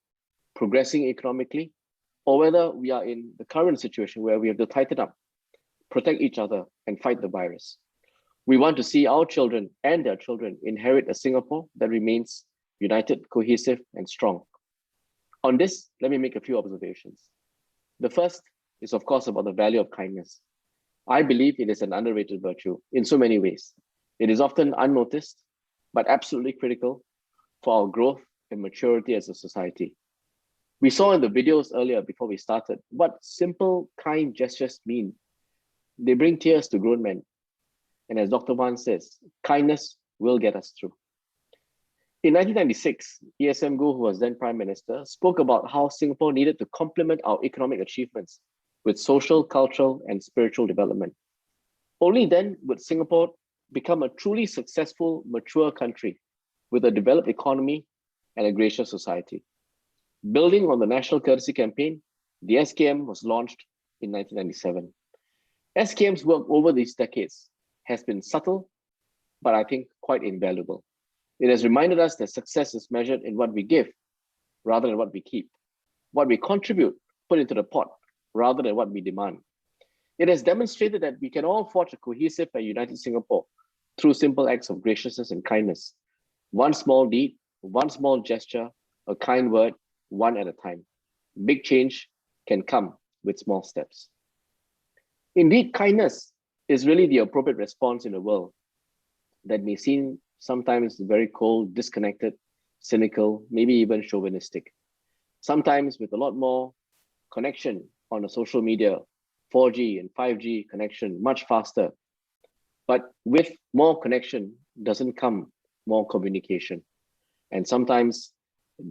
progressing economically, or whether we are in the current situation where we have to tighten up, protect each other, and fight the virus. We want to see our children and their children inherit a Singapore that remains united, cohesive, and strong. On this, let me make a few observations. The first is, of course, about the value of kindness. I believe it is an underrated virtue in so many ways. It is often unnoticed, but absolutely critical for our growth and maturity as a society. We saw in the videos earlier before we started what simple, kind gestures mean. They bring tears to grown men. And as Dr. Wan says, kindness will get us through. In 1996, E.S.M. Goh, who was then Prime Minister, spoke about how Singapore needed to complement our economic achievements with social, cultural, and spiritual development. Only then would Singapore become a truly successful, mature country with a developed economy and a gracious society. Building on the National Courtesy Campaign, the SKM was launched in 1997. SKM's work over these decades has been subtle, but I think quite invaluable. It has reminded us that success is measured in what we give rather than what we keep, what we contribute, put into the pot, rather than what we demand. It has demonstrated that we can all forge a cohesive and united Singapore through simple acts of graciousness and kindness. One small deed, one small gesture, a kind word, one at a time. Big change can come with small steps. Indeed, kindness is really the appropriate response in a world that may seem sometimes very cold, disconnected, cynical, maybe even chauvinistic. Sometimes with a lot more connection on a social media, 4G and 5G connection, much faster. But with more connection doesn't come more communication. And sometimes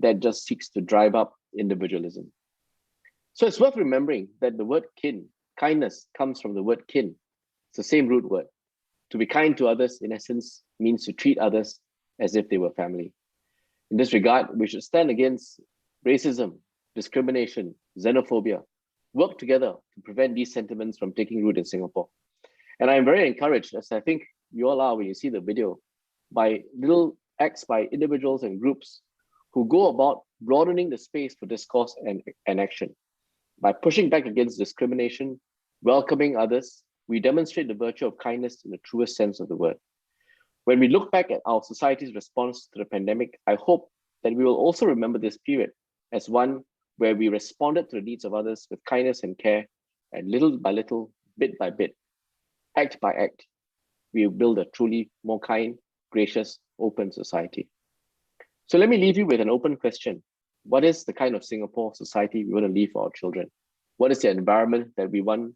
that just seeks to drive up individualism. So it's worth remembering that the word kin, kindness, comes from the word kin. It's the same root word. To be kind to others, in essence, means to treat others as if they were family. In this regard, we should stand against racism, discrimination, xenophobia, work together to prevent these sentiments from taking root in Singapore. And I'm very encouraged, as I think you all are when you see the video, by little acts by individuals and groups who go about broadening the space for discourse and action. By pushing back against discrimination, welcoming others, we demonstrate the virtue of kindness in the truest sense of the word. When we look back at our society's response to the pandemic, I hope that we will also remember this period as one where we responded to the needs of others with kindness and care, and little by little, bit by bit, act by act, we will build a truly more kind, gracious, open society. So let me leave you with an open question. What is the kind of Singapore society we want to leave for our children? What is the environment that we want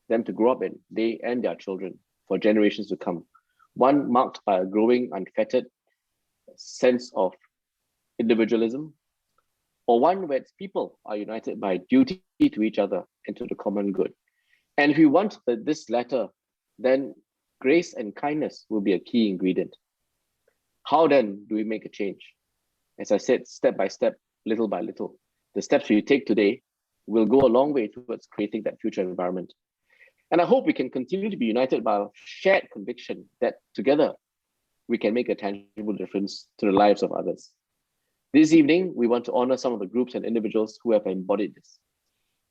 them to grow up in, they and their children, for generations to come? One marked by a growing, unfettered sense of individualism, or one where its people are united by duty to each other and to the common good. And if we want this latter, then grace and kindness will be a key ingredient. How then do we make a change? As I said, step by step, little by little. The steps we take today will go a long way towards creating that future environment. And I hope we can continue to be united by a shared conviction that together we can make a tangible difference to the lives of others. This evening, we want to honor some of the groups and individuals who have embodied this.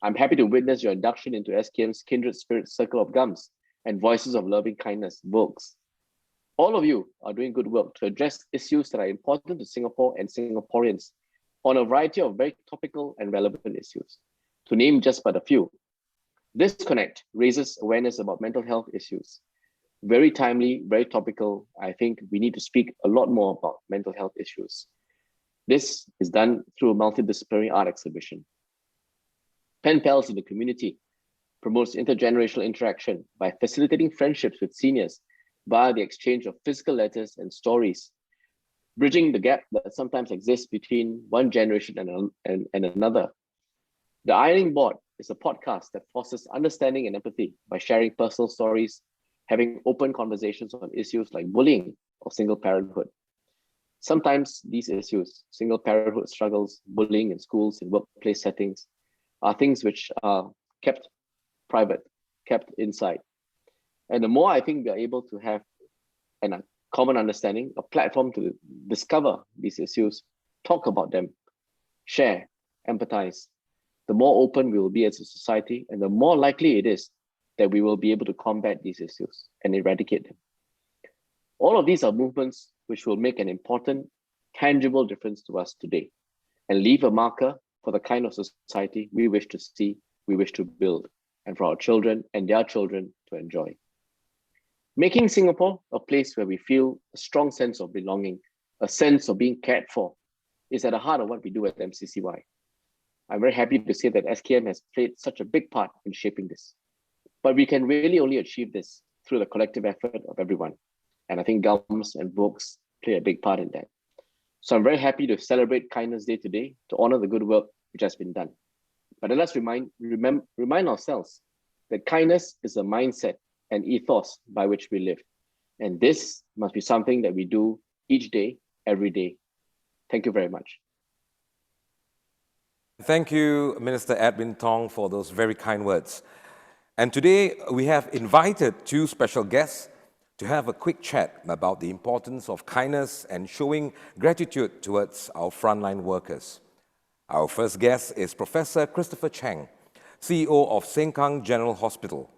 I'm happy to witness your induction into SKM's Kindred Spirit Circle of Gums and Voices of Loving Kindness, VoLKs. All of you are doing good work to address issues that are important to Singapore and Singaporeans on a variety of very topical and relevant issues. To name just but a few, this Connect raises awareness about mental health issues. Very timely, very topical. I think we need to speak a lot more about mental health issues. This is done through a multidisciplinary art exhibition. Pen Pals in the Community promotes intergenerational interaction by facilitating friendships with seniors via the exchange of physical letters and stories, bridging the gap that sometimes exists between one generation and another. The Ironing Board is a podcast that fosters understanding and empathy by sharing personal stories, having open conversations on issues like bullying or single parenthood. Sometimes these issues, single parenthood struggles, bullying in schools and workplace settings, are things which are kept private, kept inside. And the more I think we are able to have a common understanding, a platform to discover these issues, talk about them, share, empathize, the more open we will be as a society, and the more likely it is that we will be able to combat these issues and eradicate them. All of these are movements which will make an important, tangible difference to us today and leave a marker for the kind of society we wish to see, we wish to build, and for our children and their children to enjoy. Making Singapore a place where we feel a strong sense of belonging, a sense of being cared for, is at the heart of what we do at MCCY. I'm very happy to say that SKM has played such a big part in shaping this. But we can really only achieve this through the collective effort of everyone. And I think GUMS and VoLKs play a big part in that. So I'm very happy to celebrate Kindness Day today to honor the good work which has been done. But let's remind ourselves that kindness is a mindset and ethos by which we live. And this must be something that we do each day, every day. Thank you very much. Thank you, Minister Edwin Tong, for those very kind words. And today we have invited two special guests to have a quick chat about the importance of kindness and showing gratitude towards our frontline workers. Our first guest is Professor Christopher Cheng, CEO of Sengkang General Hospital.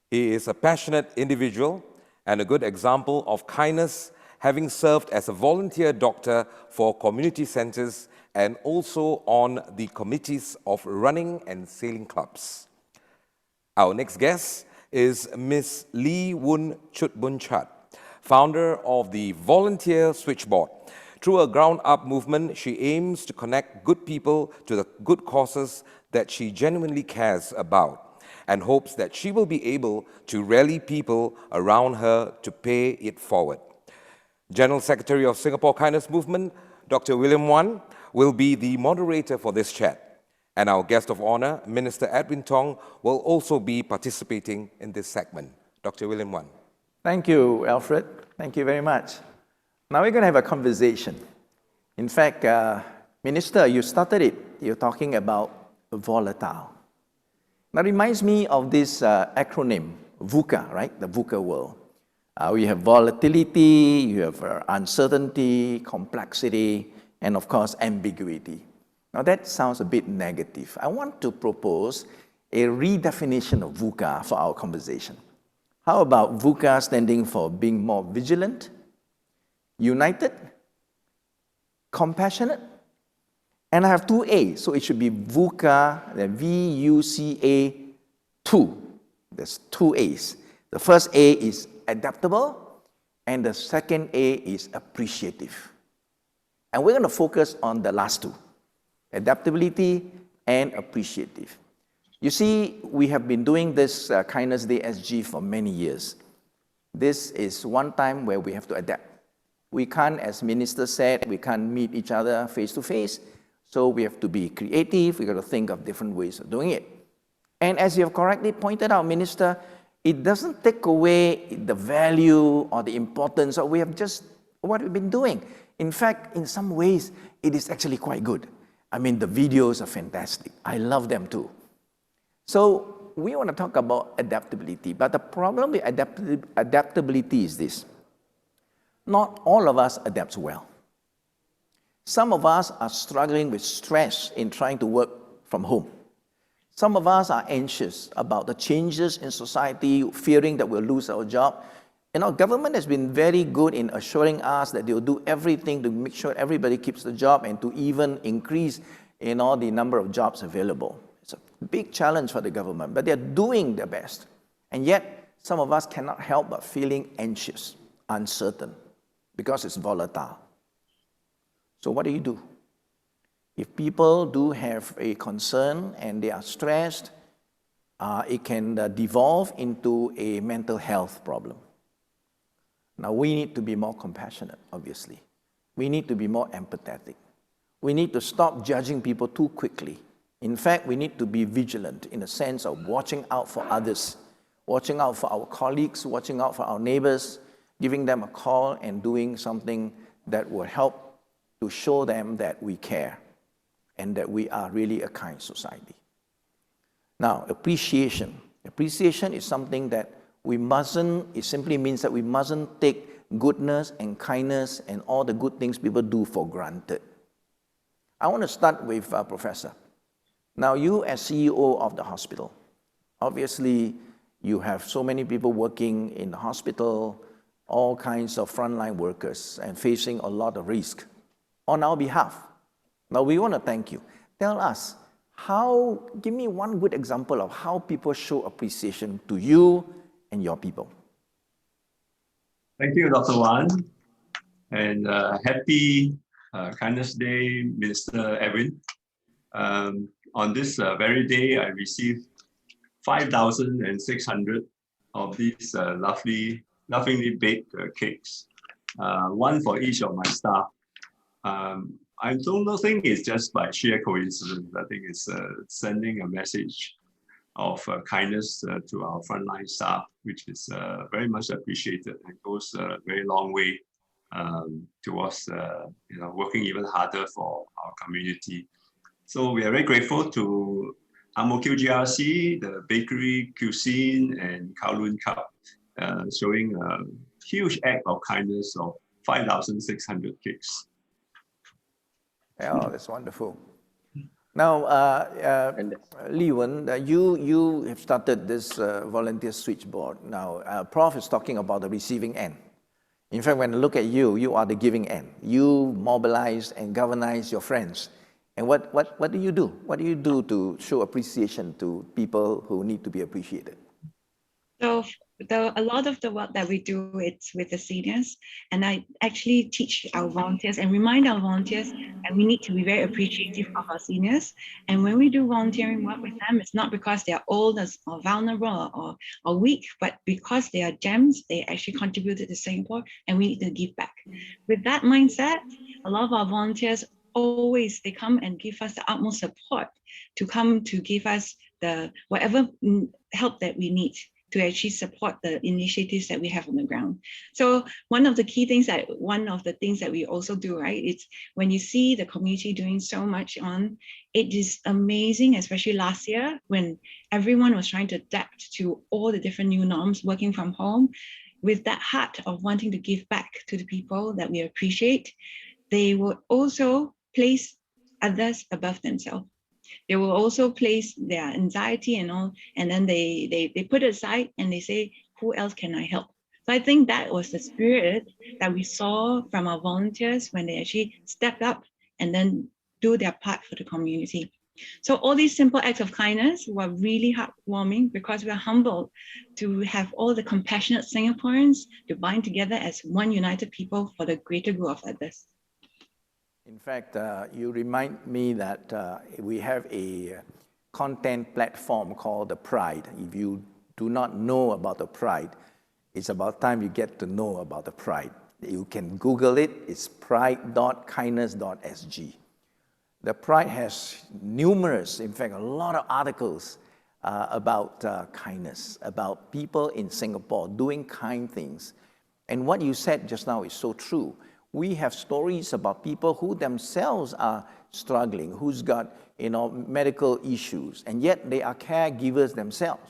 He is a passionate individual and a good example of kindness, having served as a volunteer doctor for community centers and also on the committees of running and sailing clubs. Our next guest is Ms. Lee Woon Chut Bun Chat, founder of the Volunteer Switchboard. Through a ground-up movement, she aims to connect good people to the good causes that she genuinely cares about and hopes that she will be able to rally people around her to pay it forward. General Secretary of Singapore Kindness Movement, Dr. William Wan, will be the moderator for this chat. And our guest of honor, Minister Edwin Tong, will also be participating in this segment. Dr. William Wan. Thank you, Alfred. Thank you very much. Now we're going to have a conversation. In fact, Minister, you started it. You're talking about volatile. That reminds me of this acronym, VUCA, right? The VUCA world. We have volatility, you have uncertainty, complexity, and of course, ambiguity. Now that sounds a bit negative. I want to propose a redefinition of VUCA for our conversation. How about VUCA standing for being more vigilant, united, compassionate, and I have two A's, so it should be VUCA, the V-U-C-A 2. There's two A's. The first A is adaptable, and the second A is appreciative. And we're going to focus on the last two, adaptability and appreciative. You see, we have been doing this Kindness Day SG for many years. This is one time where we have to adapt. We can't, as Minister said, we can't meet each other face to face, so we have to be creative, we got to think of different ways of doing it. And as you have correctly pointed out, Minister, it doesn't take away the value or the importance of what we've been doing. In fact, in some ways, it is actually quite good. I mean, the videos are fantastic. I love them too. So we want to talk about adaptability, but the problem with adaptability is this. Not all of us adapt well. Some of us are struggling with stress in trying to work from home. Some of us are anxious about the changes in society, fearing that we'll lose our job. You know, government has been very good in assuring us that they'll do everything to make sure everybody keeps the job and to even increase, the number of jobs available. It's a big challenge for the government, but they're doing their best. And yet, some of us cannot help but feeling anxious, uncertain, because it's volatile. So what do? If people do have a concern and they are stressed, it can devolve into a mental health problem. Now, we need to be more compassionate, obviously. We need to be more empathetic. We need to stop judging people too quickly. In fact, we need to be vigilant in the sense of watching out for others, watching out for our colleagues, watching out for our neighbors, giving them a call and doing something that will help to show them that we care and that we are really a kind society. Now, appreciation. Appreciation is something that it simply means that we mustn't take goodness and kindness and all the good things people do for granted. I want to start with Professor. Now, you as CEO of the hospital, obviously you have so many people working in the hospital, all kinds of frontline workers and facing a lot of risk on our behalf. Now, we want to thank you. Tell us, give me one good example of how people show appreciation to you and your people. Thank you, Dr. Wan. And happy Kindness Day, Minister Edwin. On this very day, I received 5,600 of these lovingly baked cakes, one for each of my staff. I don't think it's just by sheer coincidence. I think it's sending a message of kindness to our frontline staff, which is very much appreciated and goes a very long way towards working even harder for our community. So we are very grateful to Ang Mo Kio GRC, the Bakery Cuisine, and Kowloon Cup, showing a huge act of kindness of 5,600 cakes. Oh, that's wonderful. Now, Lee Wen, you have started this volunteer switchboard. Now, Prof is talking about the receiving end. In fact, when I look at you, you are the giving end. You mobilize and galvanize your friends. And what do you do? What do you do to show appreciation to people who need to be appreciated? So a lot of the work that we do, it's with the seniors, and I actually teach our volunteers and remind our volunteers that we need to be very appreciative of our seniors. And when we do volunteering work with them, it's not because they're old or vulnerable or weak, but because they are gems. They actually contributed to Singapore, and we need to give back. With that mindset, a lot of our volunteers they come and give us the utmost support to come to give us the whatever help that we need to actually support the initiatives that we have on the ground. So one of the things that we also do, right, it's when you see the community doing so much it is amazing, especially last year when everyone was trying to adapt to all the different new norms, working from home, with that heart of wanting to give back to the people that we appreciate. They will also place others above themselves. They will also place their anxiety and all, and then they put it aside and they say, who else can I help? So I think that was the spirit that we saw from our volunteers when they actually stepped up and then do their part for the community. So all these simple acts of kindness were really heartwarming because we're humbled to have all the compassionate Singaporeans to bind together as one united people for the greater good of others. In fact, you remind me that we have a content platform called The Pride. If you do not know about The Pride, it's about time you get to know about The Pride. You can Google it. It's pride.kindness.sg. The Pride has numerous, in fact, a lot of articles about kindness, about people in Singapore doing kind things. And what you said just now is so true. We have stories about people who themselves are struggling, who's got medical issues, and yet they are caregivers themselves.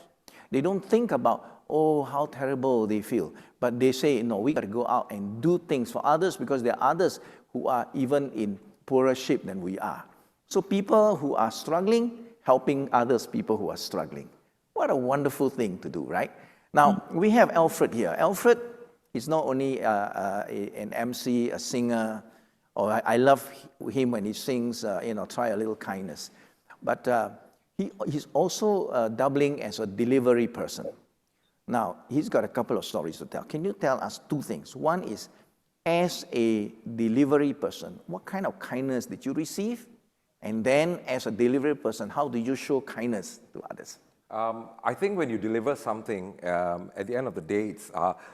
They don't think about, oh, how terrible they feel, but they say, no, we got to go out and do things for others because there are others who are even in poorer shape than we are. So people who are struggling, helping others, people who are struggling. What a wonderful thing to do, right? Now, we have Alfred here. Alfred is not only an MC, a singer, or I love him when he sings, try a little kindness. But he's also doubling as a delivery person. Now, he's got a couple of stories to tell. Can you tell us two things? One is, as a delivery person, what kind of kindness did you receive? And then, as a delivery person, how do you show kindness to others? I think when you deliver something, at the end of the day, it's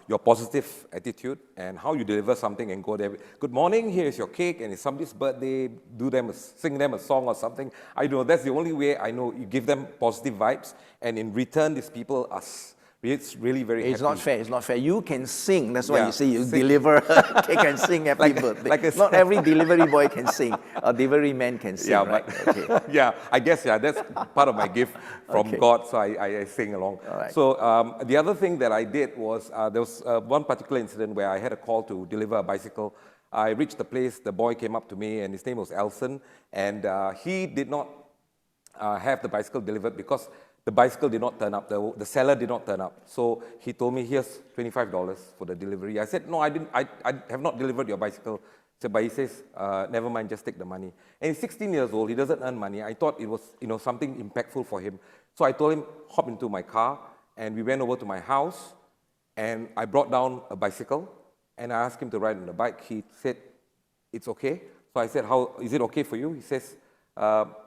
your positive attitude and how you deliver something and go there. Good morning, here's your cake, and it's somebody's birthday, sing them a song or something. I know that's the only way I know you give them positive vibes, and in return, these people are really very happy. It's not fair, it's not fair. You can sing, that's why you say you deliver cake and sing happy birthday. Not every delivery boy can sing, or delivery man can sing, right? Okay. I guess, that's part of my gift from God, so I sing along. Right. So the other thing that I did was, there was one particular incident where I had a call to deliver a bicycle. I reached the place, the boy came up to me, and his name was Elson, and he did not have the bicycle delivered because the bicycle did not turn up, the seller did not turn up. So he told me, here's $25 for the delivery. I said, no, I have not delivered your bicycle. But he says, never mind, just take the money. And he's 16 years old, he doesn't earn money. I thought it was something impactful for him. So I told him, hop into my car, and we went over to my house, and I brought down a bicycle, and I asked him to ride on the bike. He said, it's okay. So I said, how is it okay for you? He says,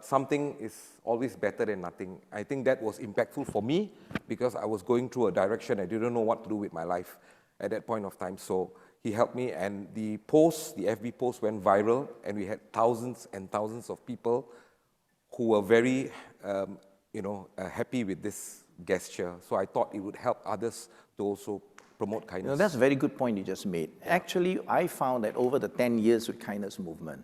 something is always better than nothing. I think that was impactful for me because I was going through a direction I didn't know what to do with my life at that point of time. So he helped me, and the FB post went viral, and we had thousands and thousands of people who were very, happy with this gesture. So I thought it would help others to also promote kindness. That's a very good point you just made. Actually, I found that over the 10 years with Kindness Movement,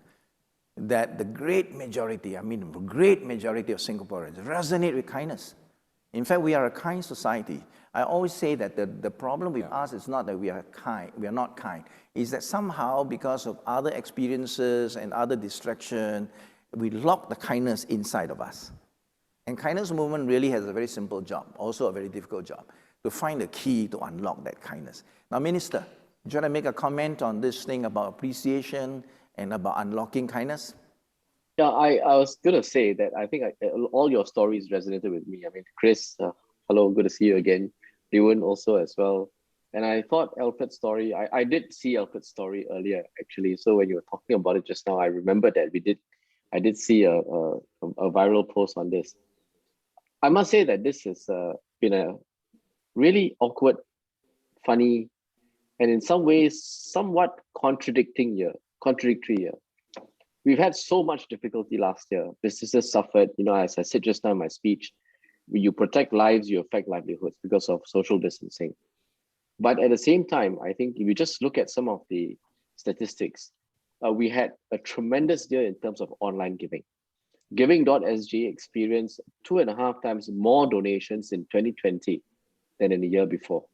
that the great majority of Singaporeans resonate with kindness. In fact, we are a kind society. I always say that the problem with us is not that we are not kind. It's that somehow, because of other experiences and other distraction, we lock the kindness inside of us. And Kindness Movement really has a very simple job, also a very difficult job, to find the key to unlock that kindness. Now, Minister, do you want to make a comment on this thing about appreciation and about unlocking kindness? Yeah, I was going to say that I think all your stories resonated with me. I mean, Chris, hello, good to see you again. Edwin also as well. And I thought Alfred's story, I did see Alfred's story earlier, actually. So when you were talking about it just now, I remember that I did see a viral post on this. I must say that this has been a really awkward, funny, and in some ways, somewhat contradictory year. We've had so much difficulty last year. Businesses suffered, as I said just now in my speech. when you protect lives, you affect livelihoods because of social distancing. But at the same time, I think if you just look at some of the statistics, we had a tremendous year in terms of online giving. Giving.sg experienced 2.5 times more donations in 2020 than in the year before.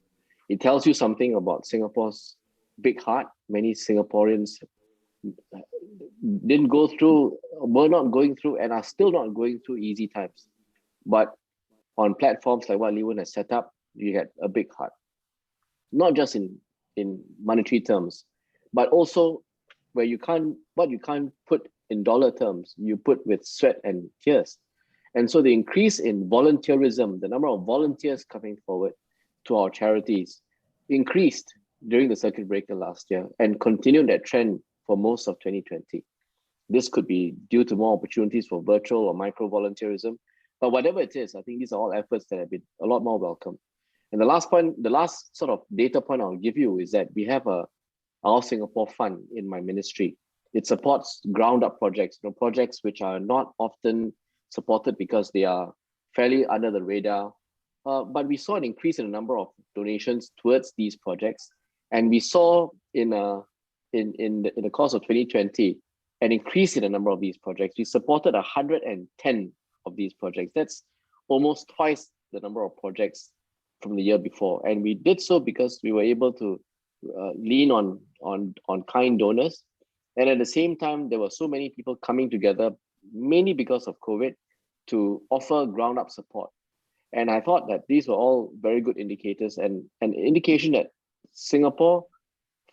It tells you something about Singapore's big heart. Many Singaporeans didn't go through, were not going through, and are still not going through easy times. But on platforms like what Leewen has set up, you get a big heart. Not just in monetary terms, but also where what you can't put in dollar terms, you put with sweat and tears. And so the increase in volunteerism, the number of volunteers coming forward to our charities increased during the circuit breaker last year and continued that trend for most of 2020. This could be due to more opportunities for virtual or micro volunteerism, but whatever it is, I think these are all efforts that have been a lot more welcome. And the last point, the last sort of data point I'll give you is that we have our Singapore Fund in my ministry. It supports ground up projects, projects which are not often supported because they are fairly under the radar. But we saw an increase in the number of donations towards these projects. And we saw in the course of 2020, an increase in the number of these projects. We supported 110 of these projects. That's almost twice the number of projects from the year before. And we did so because we were able to lean on kind donors. And at the same time, there were so many people coming together, mainly because of COVID, to offer ground up support. And I thought that these were all very good indicators and an indication that Singapore,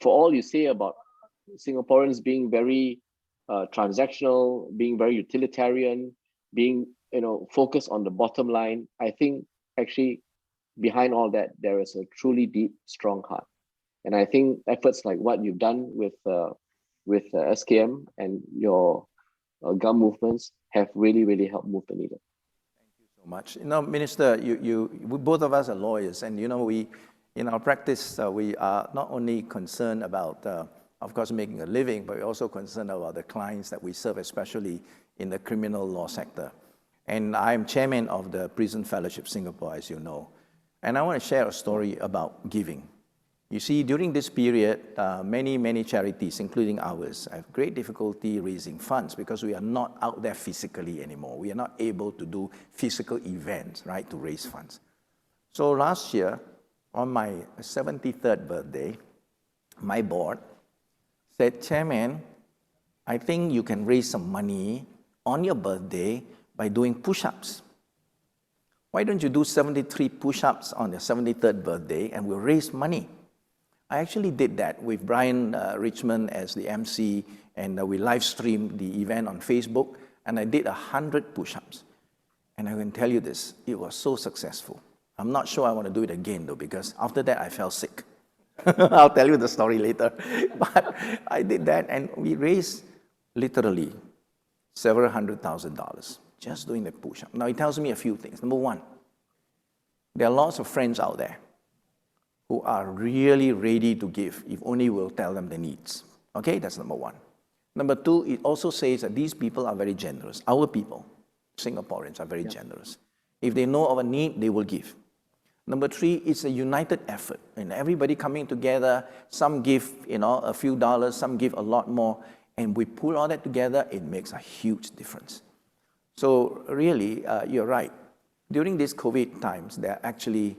for all you say about Singaporeans being very transactional, being very utilitarian, being focused on the bottom line, I think actually behind all that, there is a truly deep, strong heart. And I think efforts like what you've done with SKM and your GUM movements have really, really helped move the needle. Thank you so much. Minister, we both of us are lawyers, and we, in our practice, we are not only concerned about, of course, making a living, but we're also concerned about the clients that we serve, especially in the criminal law sector. And I'm chairman of the Prison Fellowship Singapore, as you know. And I want to share a story about giving. You see, during this period, many charities, including ours, have great difficulty raising funds because we are not out there physically anymore. We are not able to do physical events, right, to raise funds. So last year, on my 73rd birthday, my board said, Chairman, I think you can raise some money on your birthday by doing push-ups. Why don't you do 73 push-ups on your 73rd birthday and we'll raise money? I actually did that with Brian Richmond as the MC, and we live streamed the event on Facebook, and I did 100 push-ups. And I can tell you this, it was so successful. I'm not sure I want to do it again though, because after that I fell sick. I'll tell you the story later. But I did that, and we raised literally several $100,000 just doing the push-up. Now it tells me a few things. Number one, there are lots of friends out there who are really ready to give if only we'll tell them their needs. Okay, that's number one. Number two, it also says that these people are very generous. Our people, Singaporeans, are very generous. If they know of a need, they will give. Number three, it's a united effort, and everybody coming together. Some give, a few dollars, some give a lot more, and we pull all that together, it makes a huge difference. So really, you're right. During these COVID times, there are actually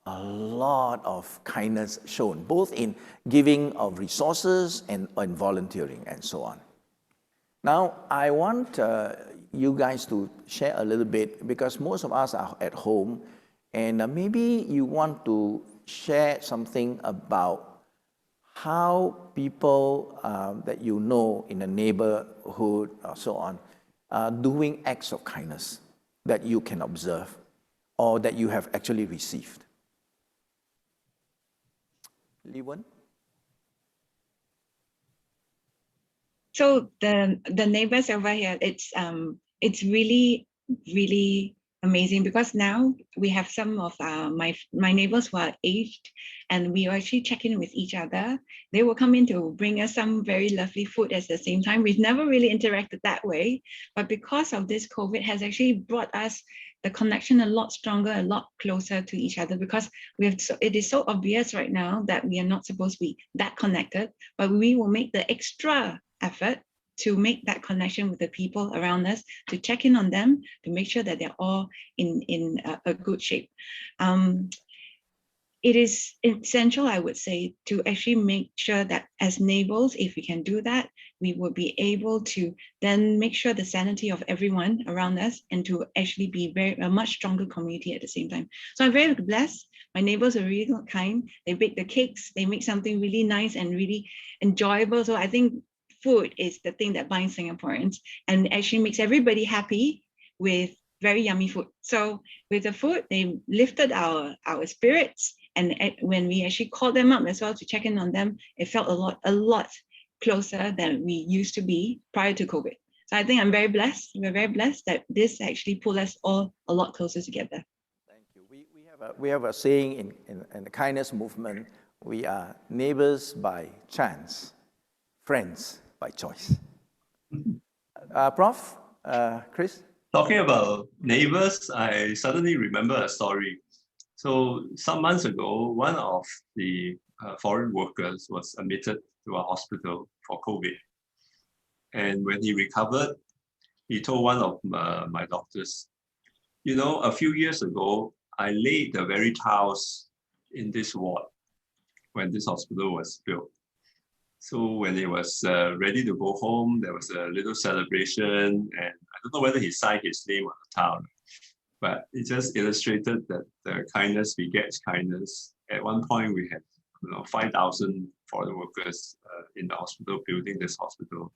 a lot of kindness shown, both in giving of resources and volunteering and so on. Now, I want you guys to share a little bit, because most of us are at home, and maybe you want to share something about how people that you know in the neighborhood or so on are doing acts of kindness that you can observe or that you have actually received. Leewen? So the neighbors over here, it's really amazing, because now we have some of my neighbors who are aged, and we are actually checking in with each other. They will come in to bring us some very lovely food at the same time. We've never really interacted that way, but because of this COVID has actually brought us the connection a lot stronger, a lot closer to each other, because it is so obvious right now that we are not supposed to be that connected, but we will make the extra effort to make that connection with the people around us, to check in on them, to make sure that they're all in a good shape. It is essential, I would say, to actually make sure that as neighbors, if we can do that, we will be able to then make sure the sanity of everyone around us, and to actually be a much stronger community at the same time. So I'm very blessed. My neighbors are really kind. They bake the cakes. They make something really nice and really enjoyable. So I think food is the thing that binds Singaporeans and actually makes everybody happy with very yummy food. So with the food, they lifted our spirits. And when we actually called them up as well to check in on them, it felt a lot closer than we used to be prior to COVID. So I think I'm very blessed. We're very blessed that this actually pulled us all a lot closer together. Thank you. We have a saying in the kindness movement: we are neighbors by chance, friends by choice. Prof, Chris? Talking about neighbors, I suddenly remember a story. So some months ago, one of the foreign workers was admitted to a hospital for COVID. And when he recovered, he told one of my doctors, you know, a few years ago, I laid the very tiles in this ward when this hospital was built. So when he was ready to go home, there was a little celebration, and I don't know whether he signed his name on the tile, but it just illustrated that the kindness begets kindness. At one point, we had 5,000 foreign workers in the hospital, building this hospital.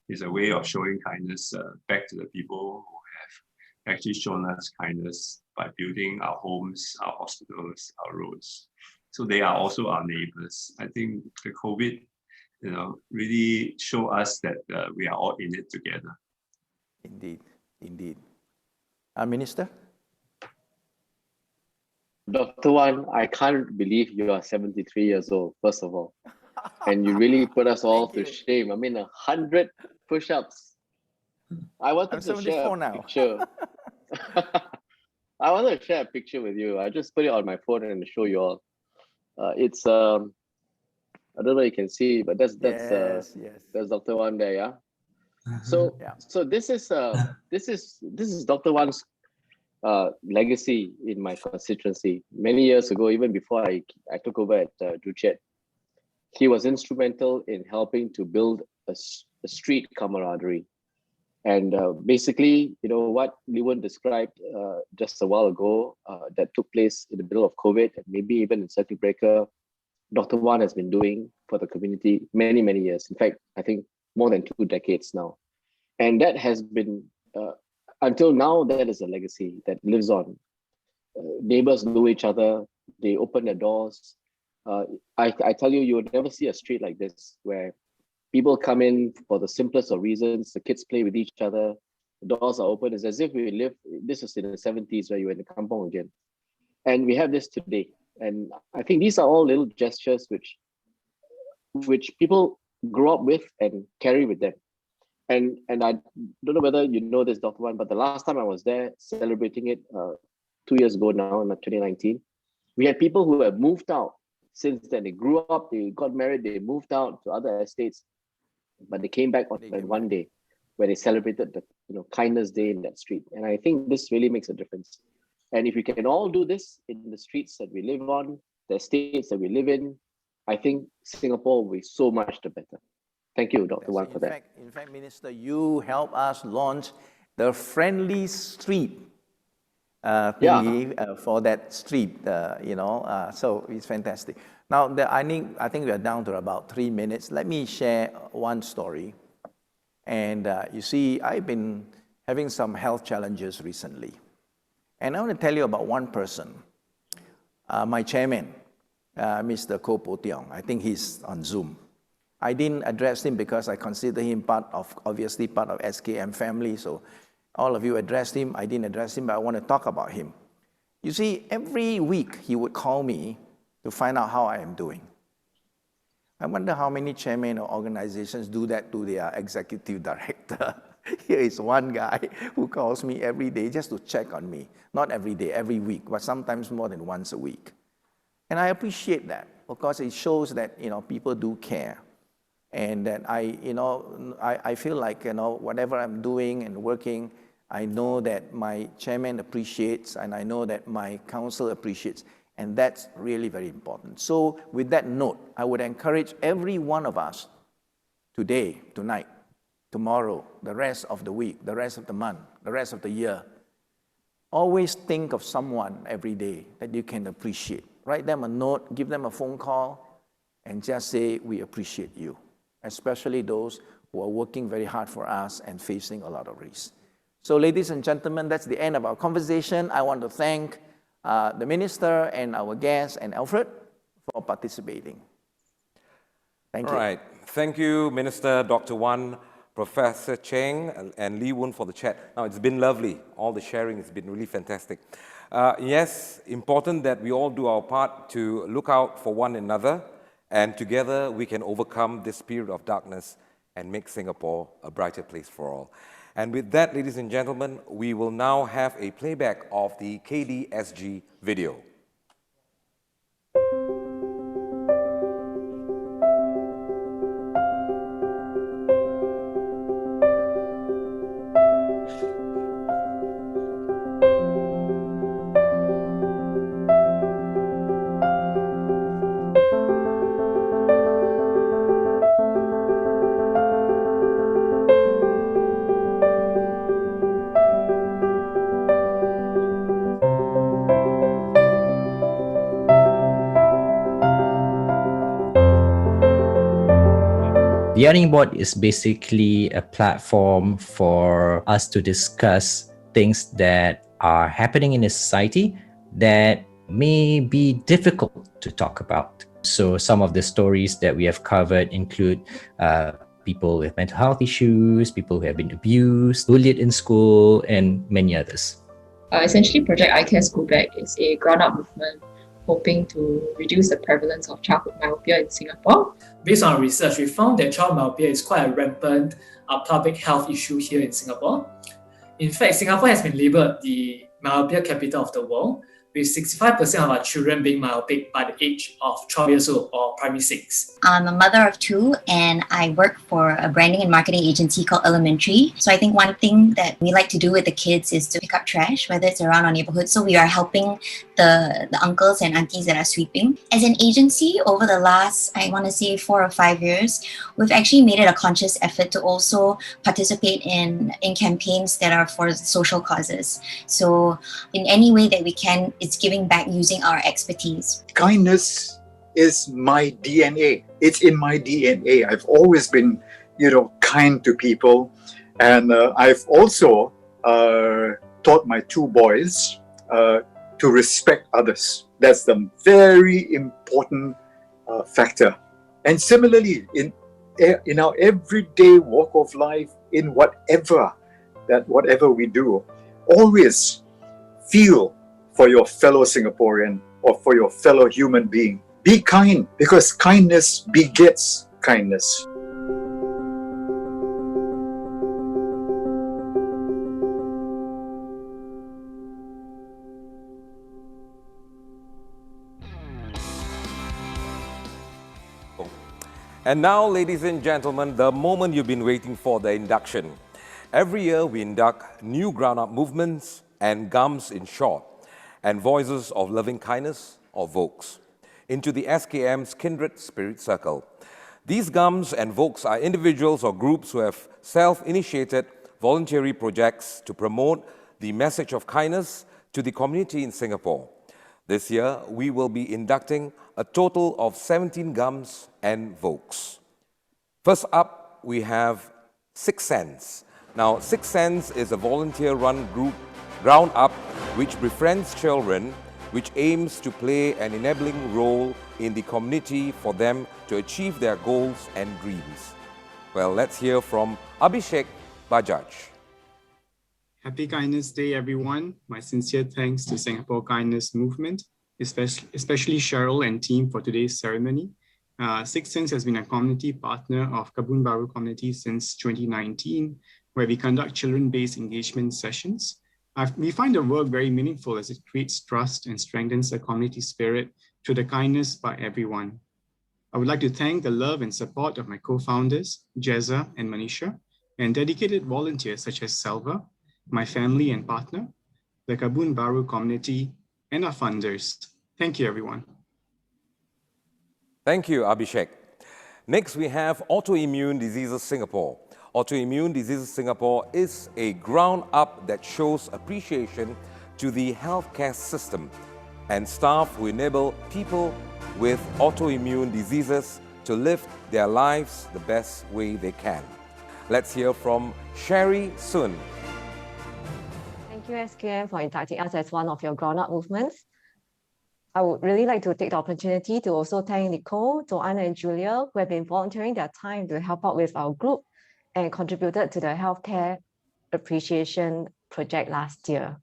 It's a way of showing kindness back to the people who have actually shown us kindness by building our homes, our hospitals, our roads. So they are also our neighbors. I think the COVID, really show us that we are all in it together. Indeed, indeed. Minister? Dr. Wan, I can't believe you are 73 years old, first of all. And you really put us all to shame. I mean, 100 push-ups. I wanted to share a picture. I wanted to share a picture with you. I just put it on my phone and show you all. It's I don't know if you can see, but that's Dr. Wan there, yeah. So this is Dr. Wan's legacy in my constituency. Many years ago, even before I took over at Juchet, he was instrumental in helping to build a street camaraderie. And basically, what Lewan described just a while ago that took place in the middle of COVID, and maybe even in circuit breaker, Dr. Wan has been doing for the community many, many years. In fact, I think more than 2 decades now. And that has been, until now, that is a legacy that lives on. Neighbors know each other, they open their doors. I tell you, you would never see a street like this where people come in for the simplest of reasons. The kids play with each other. The doors are open. It's as if we live, this was in the 70s where you were in the kampong again. And we have this today. And I think these are all little gestures which people grow up with and carry with them. And I don't know whether you know this, Dr. Wan, but the last time I was there celebrating it 2 years ago now, in 2019, we had people who have moved out since then. They grew up, they got married, they moved out to other estates, but they came back on one day where they celebrated the kindness day in that street. And I think this really makes a difference. And if we can all do this in the streets that we live on, the estates that we live in, I think Singapore will be so much the better. Thank you, Dr. Wan, for that. In fact, Minister, you helped us launch the Friendly Street thingy for that street, so it's fantastic. Now, I think we are down to about 3 minutes. Let me share one story. And you see, I've been having some health challenges recently. And I want to tell you about one person, my chairman, Mr. Koh Po Tiong. I think he's on Zoom. I didn't address him because I consider him obviously part of SKM family. So all of you addressed him. I didn't address him, but I want to talk about him. You see, every week he would call me to find out how I am doing. I wonder how many chairmen or organizations do that to their executive director. Here is one guy who calls me every day just to check on me. Not every day, every week, but sometimes more than once a week. And I appreciate that because it shows that, people do care. And that I feel like, whatever I'm doing and working, I know that my chairman appreciates, and I know that my council appreciates, and that's really very important. So with that note, I would encourage every one of us today, tonight, tomorrow, the rest of the week, the rest of the month, the rest of the year, always think of someone every day that you can appreciate. Write them a note, give them a phone call, and just say, we appreciate you, especially those who are working very hard for us and facing a lot of risks. So ladies and gentlemen, that's the end of our conversation. I want to thank the minister and our guests and Alfred for participating. Thank you. All right. Thank you, Minister Dr. Wan, Professor Cheng, and Lee Woon for the chat. Now, it's been lovely. All the sharing has been really fantastic. Yes, important that we all do our part to look out for one another, and together we can overcome this period of darkness and make Singapore a brighter place for all. And with that, ladies and gentlemen, we will now have a playback of the KDSG video. The Ironing Board is basically a platform for us to discuss things that are happening in a society that may be difficult to talk about. So some of the stories that we have covered include people with mental health issues, people who have been abused, bullied in school, and many others. Essentially, Project iCare School Bag is a ground-up movement hoping to reduce the prevalence of childhood myopia in Singapore. Based on research, we found that child myopia is quite a rampant public health issue here in Singapore. In fact, Singapore has been labelled the myopia capital of the world, with 65% of our children being myopic by the age of 12 years old or primary 6. I'm a mother of two and I work for a branding and marketing agency called Elementary. So I think one thing that we like to do with the kids is to pick up trash, whether it's around our neighborhood. So we are helping the uncles and aunties that are sweeping. As an agency, over the last, I want to say 4 or 5 years, we've actually made it a conscious effort to also participate in campaigns that are for social causes. So in any way that we can, it's giving back using our expertise. Kindness is my DNA. It's in my DNA. I've always been, kind to people. And I've also taught my 2 boys to respect others. That's the very important factor. And similarly, in our everyday walk of life, in whatever we do, always feel for your fellow Singaporean or for your fellow human being. Be kind, because kindness begets kindness. And now, ladies and gentlemen, the moment you've been waiting for, the induction. Every year we induct new ground-up movements and GUMs in short, and voices of loving kindness, or VoLKs, into the SKM's Kindred Spirit Circle. These GUMs and VoLKs are individuals or groups who have self-initiated voluntary projects to promote the message of kindness to the community in Singapore. This year, we will be inducting a total of 17 GUMs and VoLKs. First up, we have Sixth Sense. Now, Sixth Sense is a volunteer-run group, ground up, which befriends children, which aims to play an enabling role in the community for them to achieve their goals and dreams. Well, let's hear from Abhishek Bajaj. Happy Kindness Day, everyone. My sincere thanks to Singapore Kindness Movement, especially Cheryl and team for today's ceremony. Sixth Sense has been a community partner of Kebun Baru community since 2019. where we conduct children-based engagement sessions. We find the work very meaningful as it creates trust and strengthens the community spirit through the kindness by everyone. I would like to thank the love and support of my co-founders, Jezza and Manisha, and dedicated volunteers such as Selva, my family and partner, the Kabun Baru community, and our funders. Thank you, everyone. Thank you, Abhishek. Next, we have Autoimmune Diseases Singapore. Autoimmune Diseases Singapore is a ground-up that shows appreciation to the healthcare system and staff who enable people with autoimmune diseases to live their lives the best way they can. Let's hear from Sherry Sun. Thank you, SKM, for inducting us as one of your ground-up movements. I would really like to take the opportunity to also thank Nicole, Joanna, and Julia, who have been volunteering their time to help out with our group and contributed to the Healthcare Appreciation Project last year.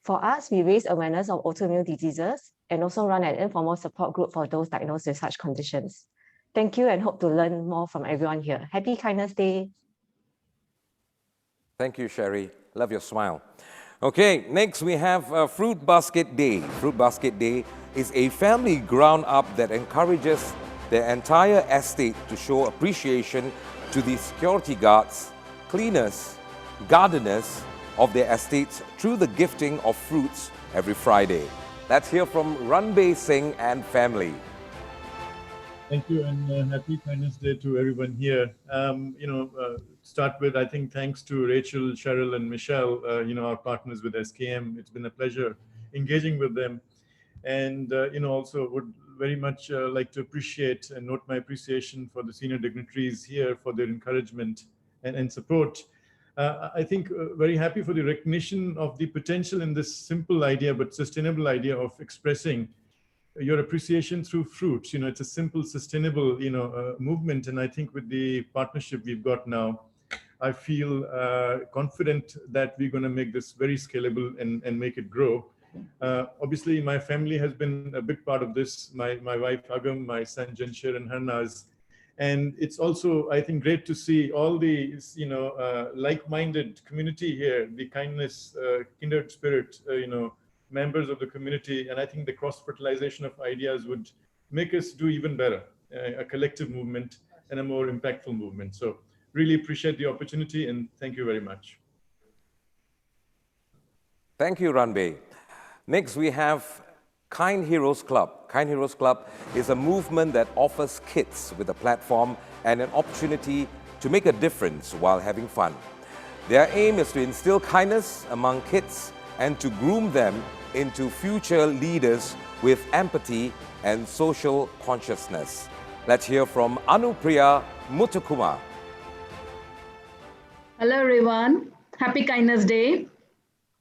For us, we raise awareness of autoimmune diseases and also run an informal support group for those diagnosed with such conditions. Thank you and hope to learn more from everyone here. Happy Kindness Day. Thank you, Sherry. Love your smile. Okay, next we have Fruit Basket Day. Fruit Basket Day is a family ground-up that encourages the entire estate to show appreciation to the security guards, cleaners, gardeners of their estates through the gifting of fruits every Friday. Let's hear from Ranbay Singh and family. Thank you, and happy Kindness Day to everyone here. Start with, I think, thanks to Rachel, Cheryl, and Michelle, our partners with SKM. It's been a pleasure engaging with them. And, also would very much like to appreciate and note my appreciation for the senior dignitaries here for their encouragement and support. I think very happy for the recognition of the potential in this simple idea, but sustainable idea of expressing your appreciation through fruits. It's a simple, sustainable, movement. And I think with the partnership we've got now, I feel confident that we're going to make this very scalable and make it grow. Obviously, my family has been a big part of this. My wife, Agam, my son, Janshir, and Harnaz. And it's also, I think, great to see all the, like-minded community here, the kindness, kindred spirit, members of the community. And I think the cross-fertilization of ideas would make us do even better, a collective movement and a more impactful movement. So really appreciate the opportunity and thank you very much. Thank you, Ranbay. Next, we have Kind Heroes Club. Kind Heroes Club is a movement that offers kids with a platform and an opportunity to make a difference while having fun. Their aim is to instill kindness among kids and to groom them into future leaders with empathy and social consciousness. Let's hear from Anupriya Muthukumar. Hello, everyone. Happy Kindness Day.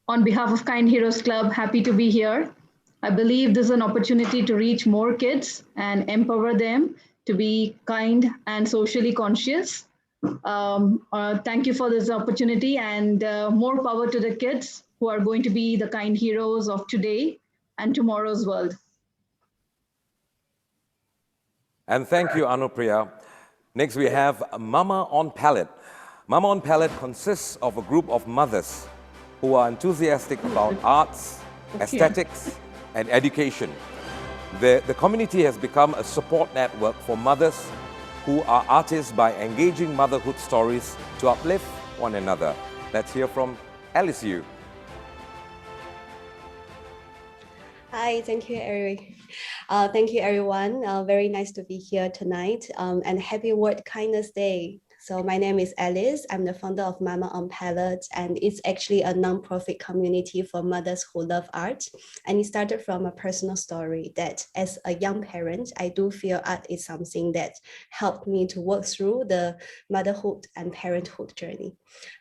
On behalf of Kind Heroes Club, happy to be here. I believe this is an opportunity to reach more kids and empower them to be kind and socially conscious. Thank you for this opportunity and more power to the kids who are going to be the kind heroes of today and tomorrow's world. And thank you, Anupriya. Next, we have Mama on Pallet. Mama on Pallet consists of a group of mothers who are enthusiastic about arts, aesthetics, and education. The community has become a support network for mothers who are artists by engaging motherhood stories to uplift one another. Let's hear from Alice Yu. Hi, thank you, Eric. Thank you, everyone. Very nice to be here tonight. And happy World Kindness Day. So my name is Alice. I'm the founder of Mama on Pallet, and it's actually a non-profit community for mothers who love art. And it started from a personal story that as a young parent, I do feel art is something that helped me to work through the motherhood and parenthood journey.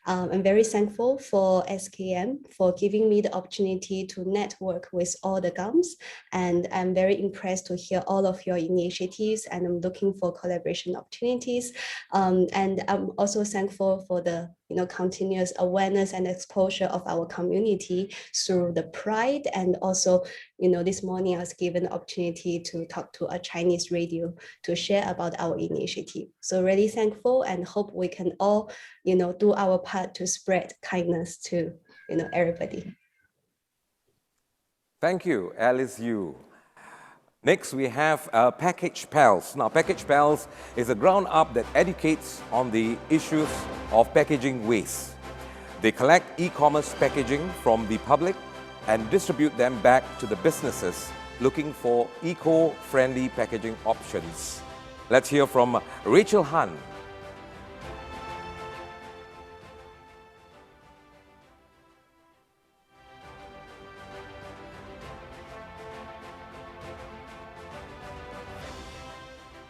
I'm very thankful for SKM for giving me the opportunity to network with all the GUMs. And I'm very impressed to hear all of your initiatives, and I'm looking for collaboration opportunities. And And I'm also thankful for the continuous awareness and exposure of our community through the Pride. And also, this morning I was given the opportunity to talk to a Chinese radio to share about our initiative. So really thankful and hope we can all, do our part to spread kindness to, everybody. Thank you, Alice Yu. Next, we have Package Pals. Now, Package Pals is a ground up that educates on the issues of packaging waste. They collect e-commerce packaging from the public and distribute them back to the businesses looking for eco-friendly packaging options. Let's hear from Rachel Han.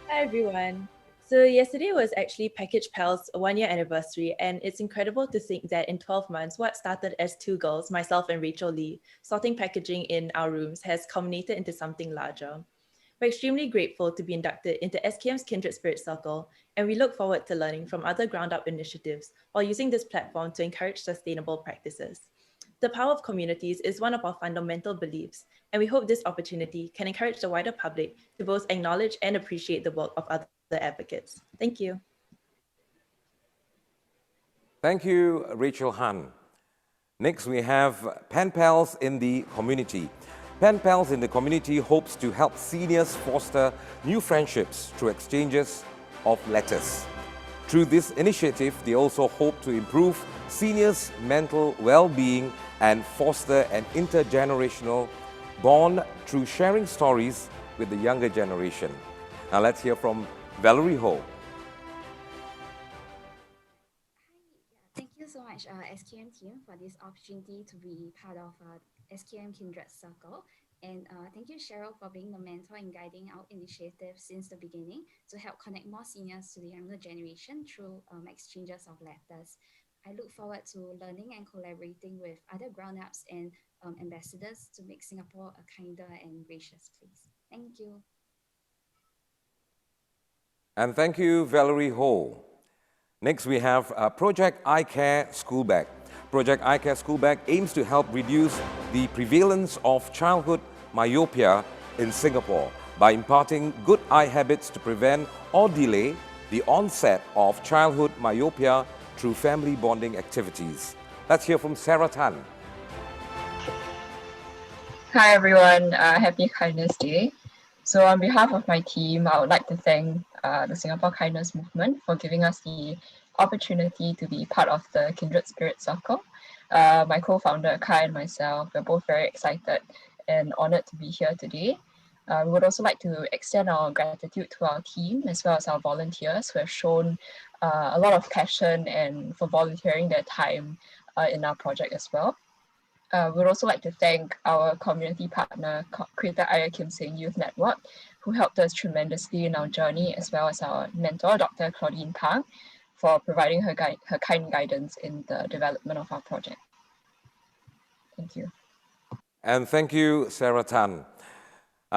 Hi everyone. So yesterday was actually Package Pals' 1-year anniversary, and it's incredible to think that in 12 months, what started as 2 girls, myself and Rachel Lee, sorting packaging in our rooms has culminated into something larger. We're extremely grateful to be inducted into SKM's Kindred Spirit Circle, and we look forward to learning from other ground-up initiatives while using this platform to encourage sustainable practices. The power of communities is one of our fundamental beliefs, and we hope this opportunity can encourage the wider public to both acknowledge and appreciate the work of other advocates. Thank you. Thank you, Rachel Han. Next, we have Pen Pals in the community. Pen Pals in the community hopes to help seniors foster new friendships through exchanges of letters. Through this initiative, they also hope to improve seniors' mental well-being and foster an intergenerational bond through sharing stories with the younger generation. Now let's hear from Valerie Ho. Thank you so much, SKM team, for this opportunity to be part of SKM Kindred Circle. And thank you, Cheryl, for being the mentor and guiding our initiative since the beginning to help connect more seniors to the younger generation through exchanges of letters. I look forward to learning and collaborating with other grown-ups and ambassadors to make Singapore a kinder and gracious place. Thank you. And thank you, Valerie Ho. Next, we have Project I Care School Bag. Project I Care School Bag aims to help reduce the prevalence of childhood myopia in Singapore by imparting good eye habits to prevent or delay the onset of childhood myopia through family bonding activities. Let's hear from Sarah Tan. Hi everyone, happy Kindness Day. So on behalf of my team, I would like to thank the Singapore Kindness Movement for giving us the opportunity to be part of the Kindred Spirit Circle. My co-founder Kai and myself, we're both very excited and honored to be here today. We would also like to extend our gratitude to our team as well as our volunteers who have shown a lot of passion and for volunteering their time in our project as well. We'd also like to thank our community partner, Greater Aya Kim Seng Youth Network, who helped us tremendously in our journey, as well as our mentor, Dr. Claudine Pang, for providing her kind guidance in the development of our project. Thank you. And thank you, Sarah Tan.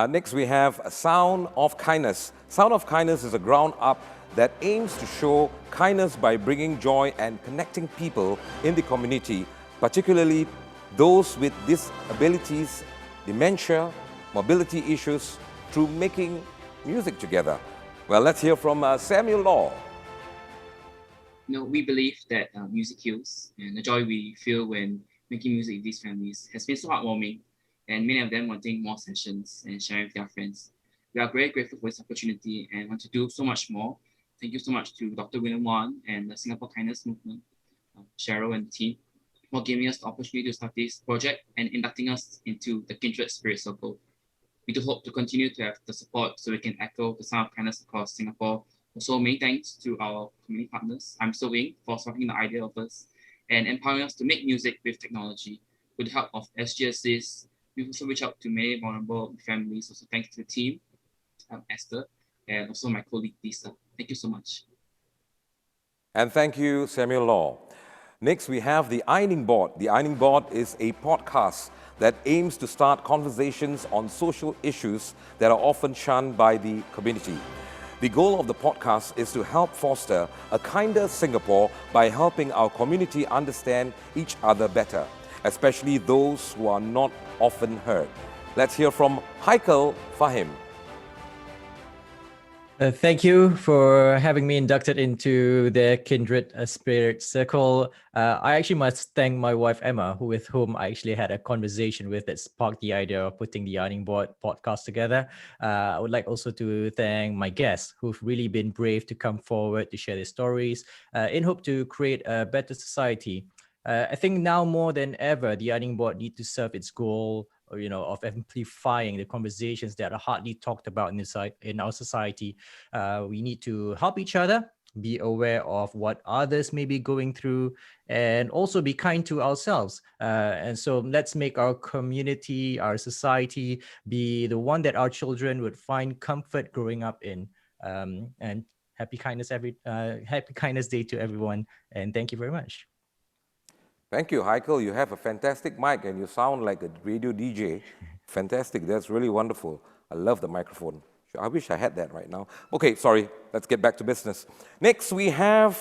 Next, we have Sound of Kindness. Sound of Kindness is a ground up that aims to show kindness by bringing joy and connecting people in the community, particularly those with disabilities, dementia, mobility issues, through making music together. Well, let's hear from Samuel Law. We believe that music heals, and the joy we feel when making music with these families has been so heartwarming, and many of them wanting more sessions and sharing with their friends. We are very grateful for this opportunity and want to do so much more. Thank you so much to Dr. William Wan and the Singapore Kindness Movement, Cheryl and the team, for giving us the opportunity to start this project and inducting us into the Kindred Spirit Circle. We do hope to continue to have the support so we can echo the sound of kindness across Singapore. Also, many thanks to our community partners, I'm So Wing, for sparking the idea of us and empowering us to make music with technology. With the help of SGSs, we've also reached out to many vulnerable families. Also, thanks to the team, Esther, and also my colleague, Lisa. Thank you so much. And thank you, Samuel Law. Next, we have the Ironing Board. The Ironing Board is a podcast that aims to start conversations on social issues that are often shunned by the community. The goal of the podcast is to help foster a kinder Singapore by helping our community understand each other better, especially those who are not often heard. Let's hear from Haikal Fahim. Thank you for having me inducted into the Kindred Spirit Circle. I actually must thank my wife Emma, with whom I actually had a conversation with that sparked the idea of putting the Ironing Board podcast together. I would like also to thank my guests who've really been brave to come forward to share their stories in hope to create a better society. I think now more than ever, the Ironing Board needs to serve its goal, of amplifying the conversations that are hardly talked about in our society. We need to help each other, be aware of what others may be going through, and also be kind to ourselves. And so let's make our community, our society, be the one that our children would find comfort growing up in. And happy Kindness Day to everyone, and thank you very much. Thank you, Haikal. You have a fantastic mic and you sound like a radio DJ. Fantastic. That's really wonderful. I love the microphone. I wish I had that right now. Okay, sorry. Let's get back to business. Next, we have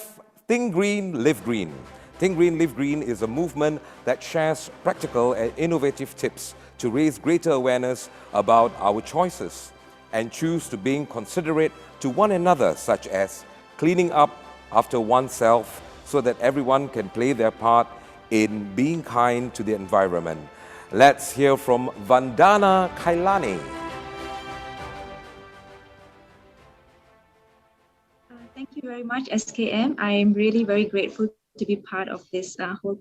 Think Green, Live Green. Think Green, Live Green is a movement that shares practical and innovative tips to raise greater awareness about our choices and choose to being considerate to one another, such as cleaning up after oneself so that everyone can play their part in being kind to the environment. Let's hear from Vandana Kailani. Thank you very much, SKM. I'm really very grateful to be part of this whole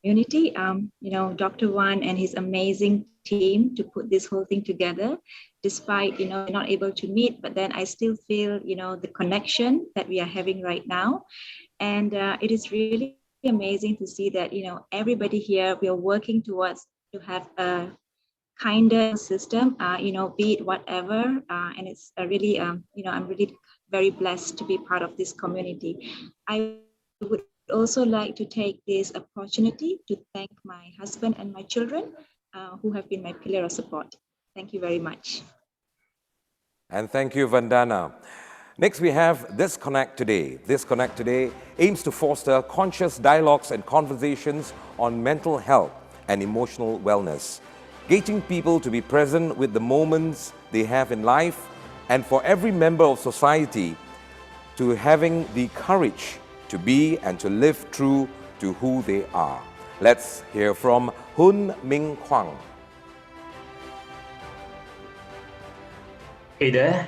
community. Dr. Wan and his amazing team to put this whole thing together, despite, not able to meet, but then I still feel, the connection that we are having right now. And it is really amazing to see that everybody here, we are working towards to have a kinder system, be it whatever, and it's a really I'm really very blessed to be part of this community. I would also like to take this opportunity to thank my husband and my children who have been my pillar of support. Thank you very much. And thank you, Vandana. Next, we have This Connect Today. This Connect Today aims to foster conscious dialogues and conversations on mental health and emotional wellness, gauging people to be present with the moments they have in life, and for every member of society to having the courage to be and to live true to who they are. Let's hear from Hun Ming Kwang. Hey there.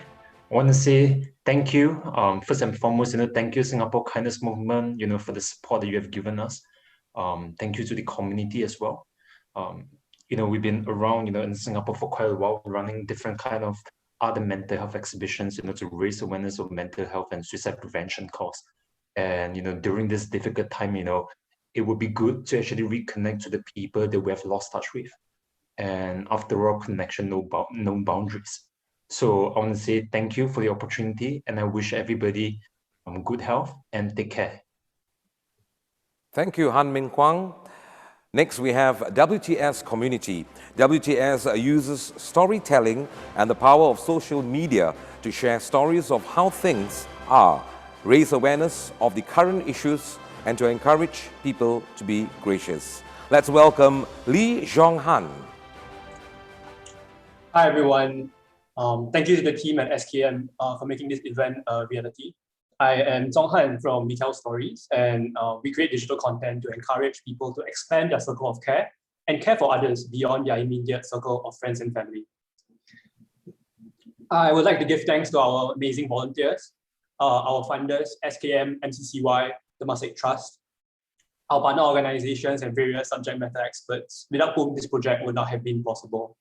I want to say thank you. First and foremost, thank you, Singapore Kindness Movement, for the support that you have given us. Thank you to the community as well. We've been around, in Singapore for quite a while, running different kind of other mental health exhibitions, to raise awareness of mental health and suicide prevention cause. And, during this difficult time, it would be good to actually reconnect to the people that we have lost touch with. And after all, connection, no boundaries. So I want to say thank you for the opportunity, and I wish everybody good health and take care. Thank you, Han Ming Kwang. Next, we have WTS Community. WTS uses storytelling and the power of social media to share stories of how things are, raise awareness of the current issues, and to encourage people to be gracious. Let's welcome Lee Zhong Han. Hi, everyone. Thank you to the team at SKM for making this event a reality. I am Zhong Han from We Tell Stories, and we create digital content to encourage people to expand their circle of care and care for others beyond their immediate circle of friends and family. I would like to give thanks to our amazing volunteers, our funders, SKM, MCCY, Temasek Trust, our partner organizations, and various subject matter experts, without whom this project would not have been possible.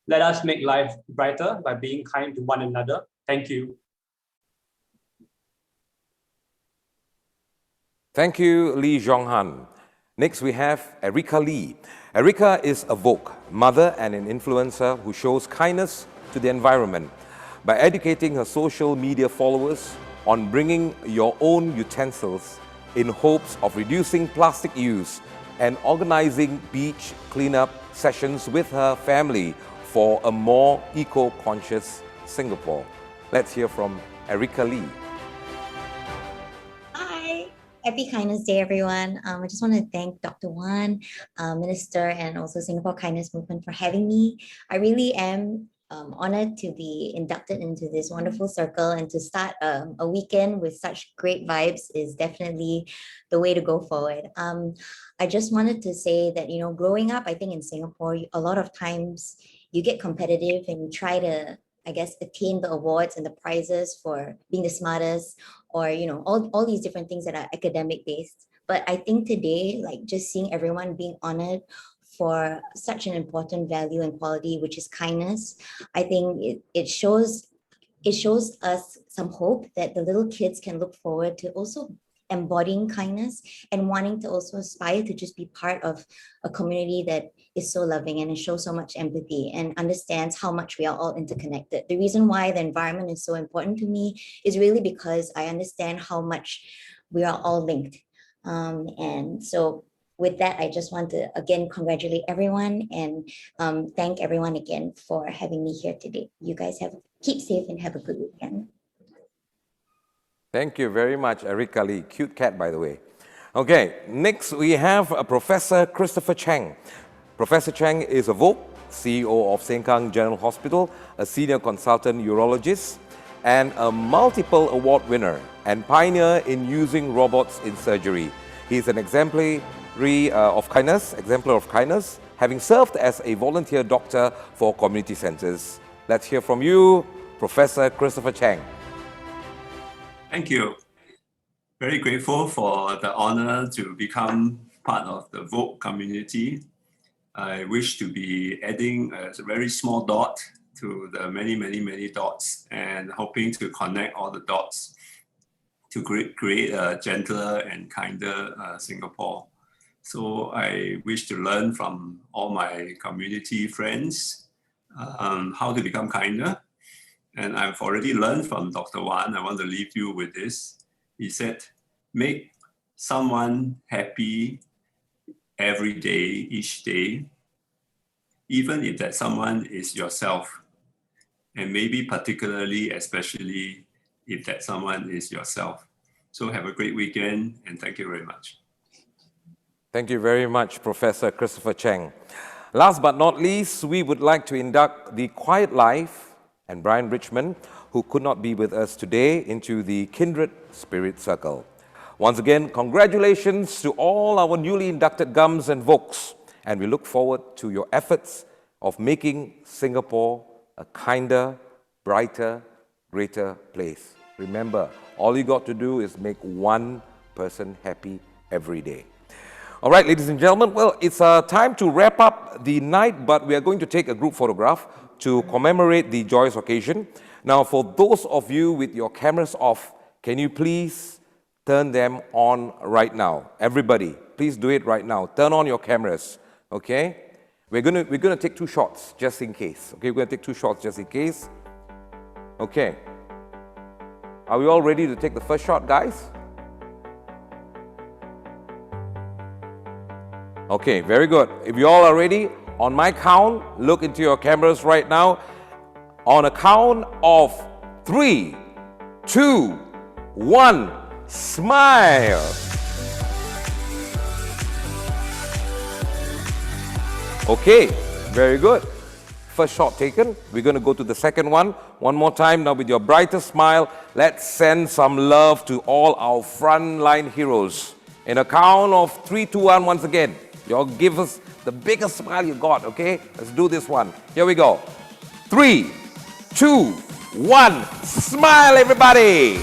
Let us make life brighter by being kind to one another. Thank you. Thank you, Lee Zhong Han. Next, we have Erica Lee. Erica is a VoLK, mother and an influencer who shows kindness to the environment by educating her social media followers on bringing your own utensils in hopes of reducing plastic use and organizing beach cleanup sessions with her family for a more eco-conscious Singapore. Let's hear from Erica Lee. Hi. Happy Kindness Day, everyone. I just want to thank Dr. Wan, Minister, and also Singapore Kindness Movement for having me. I really am honored to be inducted into this wonderful circle, and to start a weekend with such great vibes is definitely the way to go forward. I just wanted to say that, you know, growing up, I think in Singapore, a lot of times you get competitive and you try to, I guess, attain the awards and the prizes for being the smartest, or, you know, all these different things that are academic based. But I think today, like, just seeing everyone being honored for such an important value and quality, which is kindness, I think it shows us some hope that the little kids can look forward to also embodying kindness and wanting to also aspire to just be part of a community that is so loving and it shows so much empathy and understands how much we are all interconnected. The reason why the environment is so important to me is really because I understand how much we are all linked. And so with that, I just want to again congratulate everyone and thank everyone again for having me here today. You guys keep safe and have a good weekend. Thank you very much, Erica Lee. Cute cat, by the way. Okay, next we have Professor Christopher Cheng. Professor Cheng is a VoLK, CEO of Sengkang General Hospital, a senior consultant urologist, and a multiple award winner and pioneer in using robots in surgery. He is an exemplar of kindness, having served as a volunteer doctor for community centers. Let's hear from you, Professor Christopher Cheng. Thank you. Very grateful for the honor to become part of the VoLK community. I wish to be adding a very small dot to the many, many, many dots, and hoping to connect all the dots to create a gentler and kinder Singapore. So I wish to learn from all my community friends how to become kinder. And I've already learned from Dr. Wan. I want to leave you with this. He said, make someone happy every day, each day, even if that someone is yourself. And maybe particularly, especially if that someone is yourself. So have a great weekend, and thank you very much. Thank you very much, Professor Christopher Cheng. Last but not least, we would like to induct the Quiet Life and Brian Richmond, who could not be with us today, into the Kindred Spirit Circle. Once again, congratulations to all our newly inducted GUMs and VoLKs, and we look forward to your efforts of making Singapore a kinder, brighter, greater place. Remember, all you got to do is make one person happy every day. All right, ladies and gentlemen, well, it's time to wrap up the night, but we are going to take a group photograph to commemorate the joyous occasion. Now, for those of you with your cameras off, can you please turn them on right now? Everybody, please do it right now. Turn on your cameras, okay? We're gonna take 2 shots just in case. Okay, we're gonna take 2 shots just in case. Okay. Are we all ready to take the first shot, guys? Okay, very good. If you all are ready, on my count, look into your cameras right now. On a count of 3, 2, 1, smile. Okay, very good. First shot taken. We're going to go to the second one. One more time. Now with your brightest smile, let's send some love to all our frontline heroes. In a count of 3, 2, 1, once again. Y'all give us the biggest smile you got, okay? Let's do this one. Here we go. 3, 2, 1, smile everybody!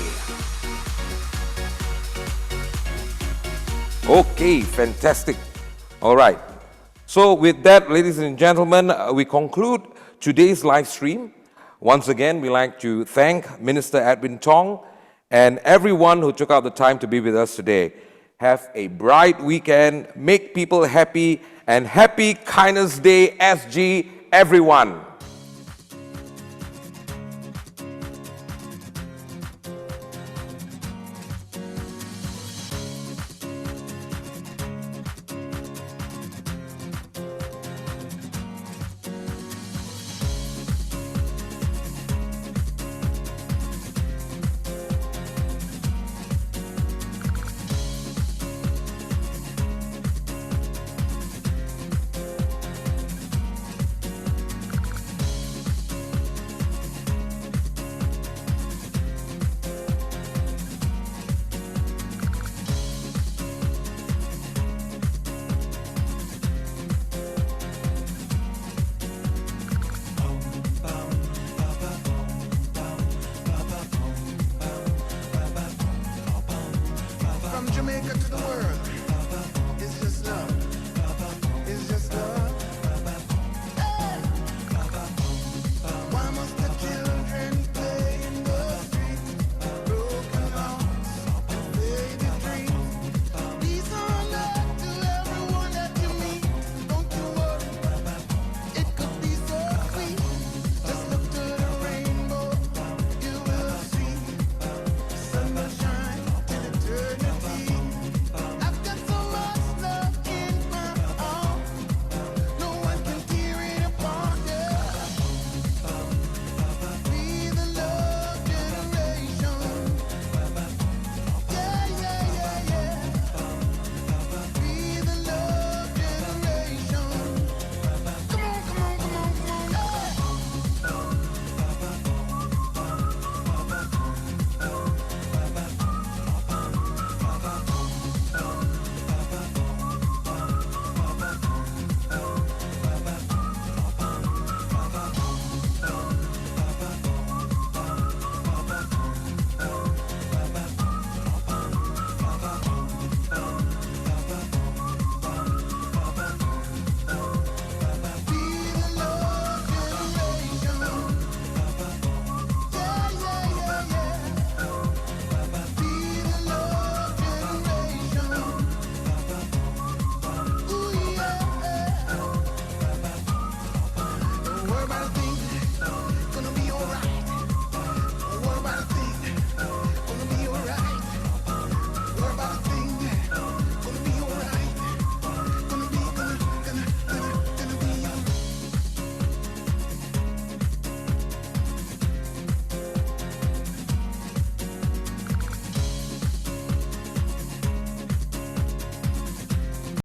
Okay, fantastic. All right. So with that, ladies and gentlemen, we conclude today's live stream. Once again, we'd like to thank Minister Edwin Tong and everyone who took out the time to be with us today. Have a bright weekend, make people happy, and happy Kindness Day SG, everyone.